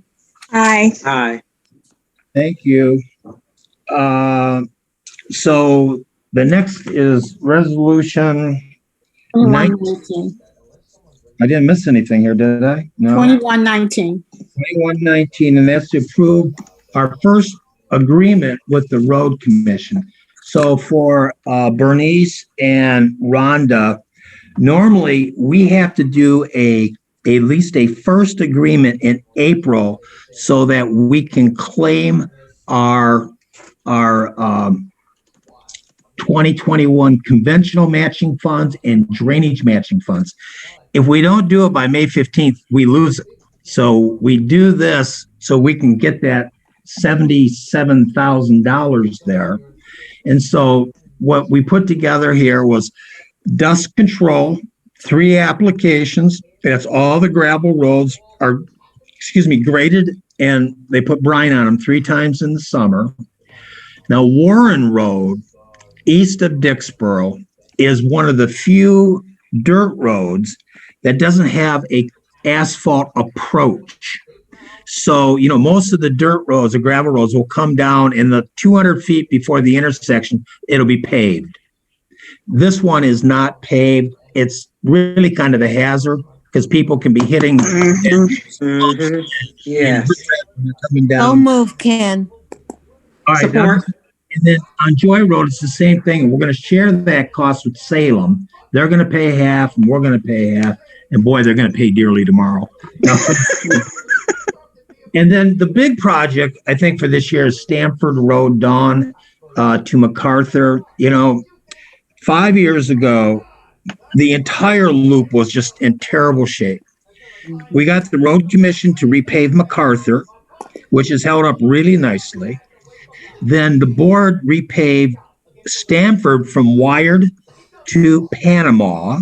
Aye. Aye. Thank you. So the next is resolution. 2119. I didn't miss anything here, did I? No. 2119. 2119, and that's to approve our first agreement with the road commission. So for Bernice and Rhonda, normally we have to do at least a first agreement in April so that we can claim our 2021 conventional matching funds and drainage matching funds. If we don't do it by May 15th, we lose it. So we do this so we can get that $77,000 there. And so what we put together here was dust control, 3 applications. That's all the gravel roads are, graded, and they put brine on them 3 times in the summer. Now, Warren Road, east of Dixboro, is one of the few dirt roads that doesn't have a asphalt approach. So, most of the dirt roads, the gravel roads, will come down in the 200 feet before the intersection, it'll be paved. This one is not paved. It's really kind of a hazard because people can be hitting. Yes. Coming down. Don't move, Ken. All right. Support. And then on Joy Road, it's the same thing. We're going to share that cost with Salem. They're going to pay half, and we're going to pay half. And boy, they're going to pay dearly tomorrow. And then the big project, I think, for this year is Stamford Road, Dawn to MacArthur. 5 years ago, the entire loop was just in terrible shape. We got the road commission to repave MacArthur, which is held up really nicely. Then the board repaved Stamford from Wired to Panama.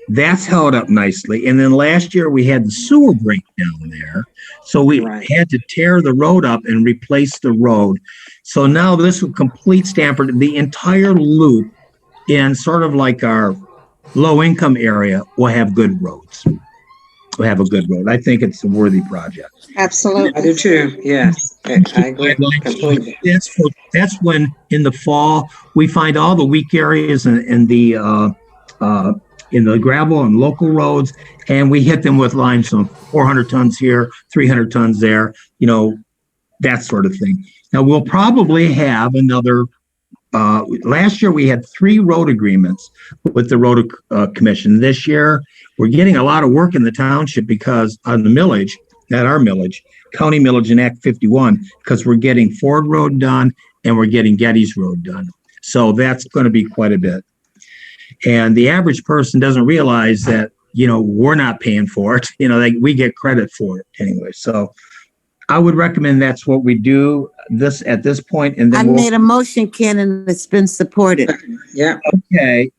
That's held up nicely. And then last year we had the sewer breakdown there. So we had to tear the road up and replace the road. So now this will complete Stamford, the entire loop in sort of like our low income area will have good roads. We'll have a good road. I think it's a worthy project. Absolutely. I do too. Yes. I agree completely. That's when in the fall we find all the weak areas in the gravel and local roads, and we hit them with limestone, 400 tons here, 300 tons there, that sort of thing. Now we'll probably have another. Last year we had 3 road agreements with the road commission. This year we're getting a lot of work in the township because on the millage, not our millage, county millage and Act 51, because we're getting Ford Road done and we're getting Getty's Road done. So that's going to be quite a bit. And the average person doesn't realize that, we're not paying for it. We get credit for it anyway. So I would recommend that's what we do at this point. And then I made a motion, Ken, and it's been supported. Yeah. Okay.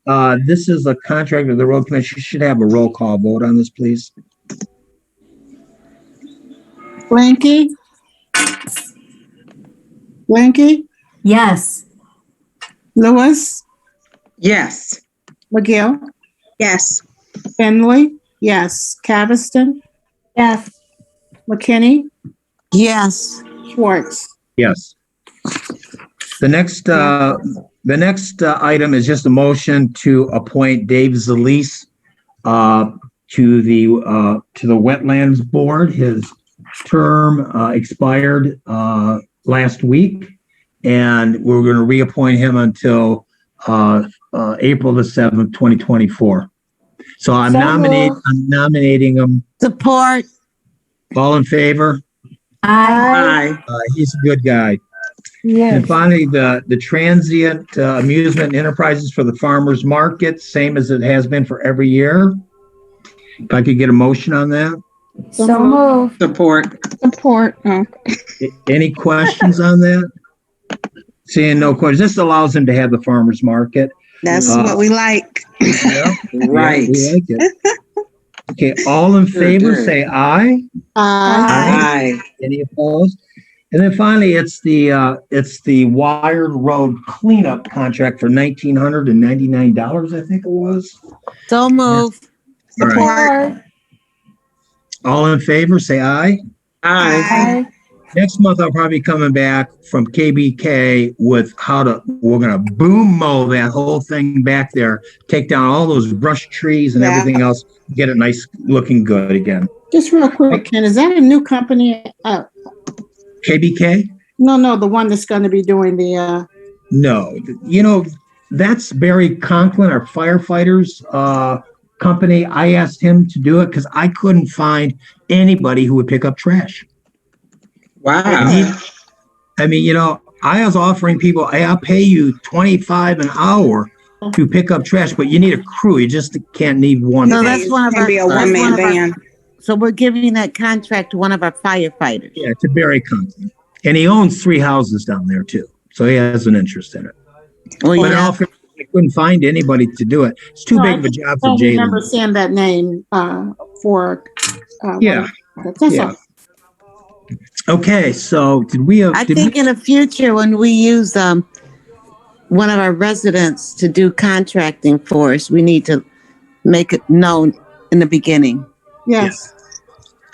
This is a contract of the road commission. You should have a roll call vote on this, please. Blanky? Blanky? Yes. Lewis? Yes. McGill? Yes. Finley? Yes. Caviston? Yes. McKinney? Yes. Schwartz? Yes. The next item is just a motion to appoint Dave Zalise to the Wetlands Board. His term expired last week, and we're going to reappoint him until April the 7th, 2024. So I'm nominating him. Support. All in favor? Aye. Aye. He's a good guy. Yes. And finally, the transient amusement enterprises for the farmers market, same as it has been for every year. If I could get a motion on that. So moved. Support. Support. Oh. Any questions on that? Seeing no questions, this allows them to have the farmer's market. That's what we like. Yeah, Right. we like it. Okay, all in favor, say aye. Aye. Any opposed? And then finally, it's the Wired Road cleanup contract for $1,999, I think it was. So move. All right. Support. All in favor, say aye. Aye. Aye. Next month, I'll probably be coming back from KBK with we're gonna boom mow that whole thing back there, take down all those brush trees and everything else, get it nice looking good again. Just real quick, Ken, is that a new company? KBK? No, the one that's going to be doing the. No, that's Barry Conklin, our firefighters company. I asked him to do it because I couldn't find anybody who would pick up trash. Wow. I mean, I was offering people, hey, I'll pay you $25 an hour to pick up trash, but you need a crew. You just can't need one. No, that's one of Can our. be a that's one-man one of our- band. So we're giving that contract to one of our firefighters. Yeah, to Barry Conklin. And he owns 3 houses down there too. So he has an interest in it. Oh, But yeah. I couldn't find anybody to do it. It's too big of a job for I remember Jalen. seeing that name for. Yeah. That's Yeah. all. Okay, so did we have? I think in the future, when we use one of our residents to do contracting for us, we need to make it known in the beginning Yes.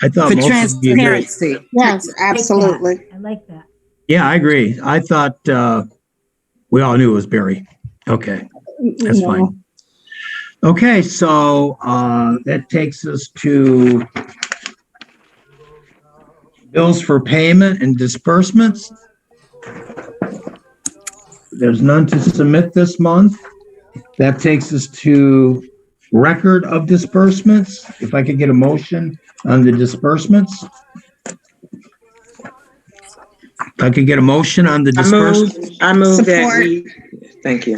I thought for most of you did. transparency. Yes. Absolutely. I like that. Yeah, I agree. I thought we all knew it was Barry. Okay, that's No. fine. Okay, so that takes us to bills for payment and disbursements. There's none to submit this month. That takes us to record of disbursements. If I could get a motion on the disbursements. If I could get a motion on the disbursements. I move that Support. we, thank you.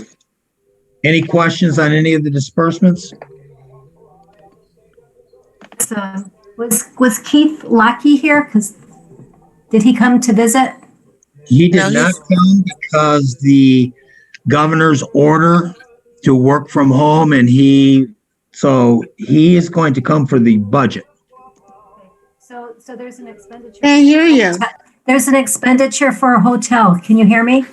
Any questions on any of the disbursements? So, was Keith Lockey here? Because did he come to visit? He No, did not he's- come because the governor's order to work from home so he is going to come for the budget. So there's an expenditure. Can't hear you. There's an expenditure for a hotel. Can you hear me?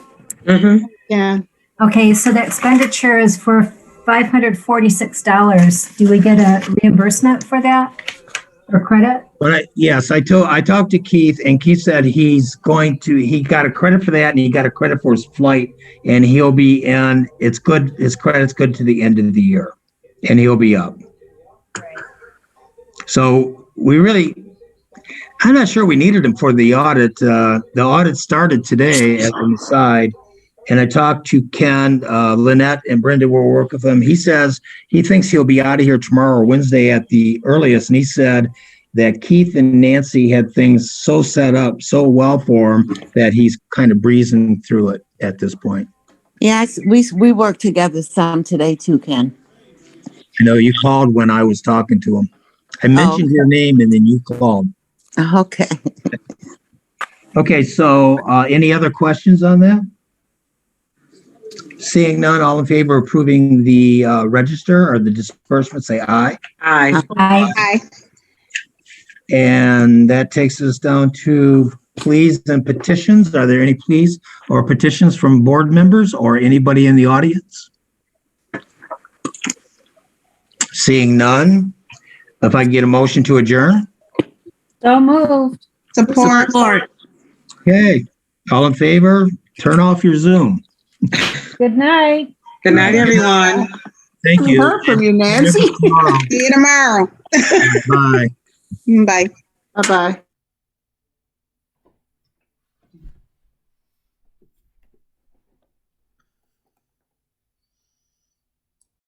Mm-hmm. Yeah. Okay, so the expenditure is for $546. Do we get a reimbursement for that or credit? But I talked to Keith and Keith said he got a credit for that and he got a credit for his flight and he'll be in, it's good, his credit's good to the end of the year and he'll be up. So I'm not sure we needed him for the audit. The audit started today at the side. And I talked to Ken, Lynette, and Brenda will work with him. He says he thinks he'll be out of here tomorrow or Wednesday at the earliest. And he said that Keith and Nancy had things so set up so well for him that he's kind of breezing through it at this point. Yes, we worked together some today too, Ken. I know you called when I was talking to him. I mentioned your name and then you called. Okay. Okay, so any other questions on that? Seeing none, all in favor of approving the register or the disbursement, say aye. Aye. Aye. And that takes us down to pleas and petitions. Are there any pleas or petitions from board members or anybody in the audience? Seeing none, if I can get a motion to adjourn? So moved. Support. Okay, all in favor, turn off your Zoom. Good night. Good night, everyone. Thank We you. heard from you, Nancy. See you tomorrow. Bye. Bye. Bye-bye.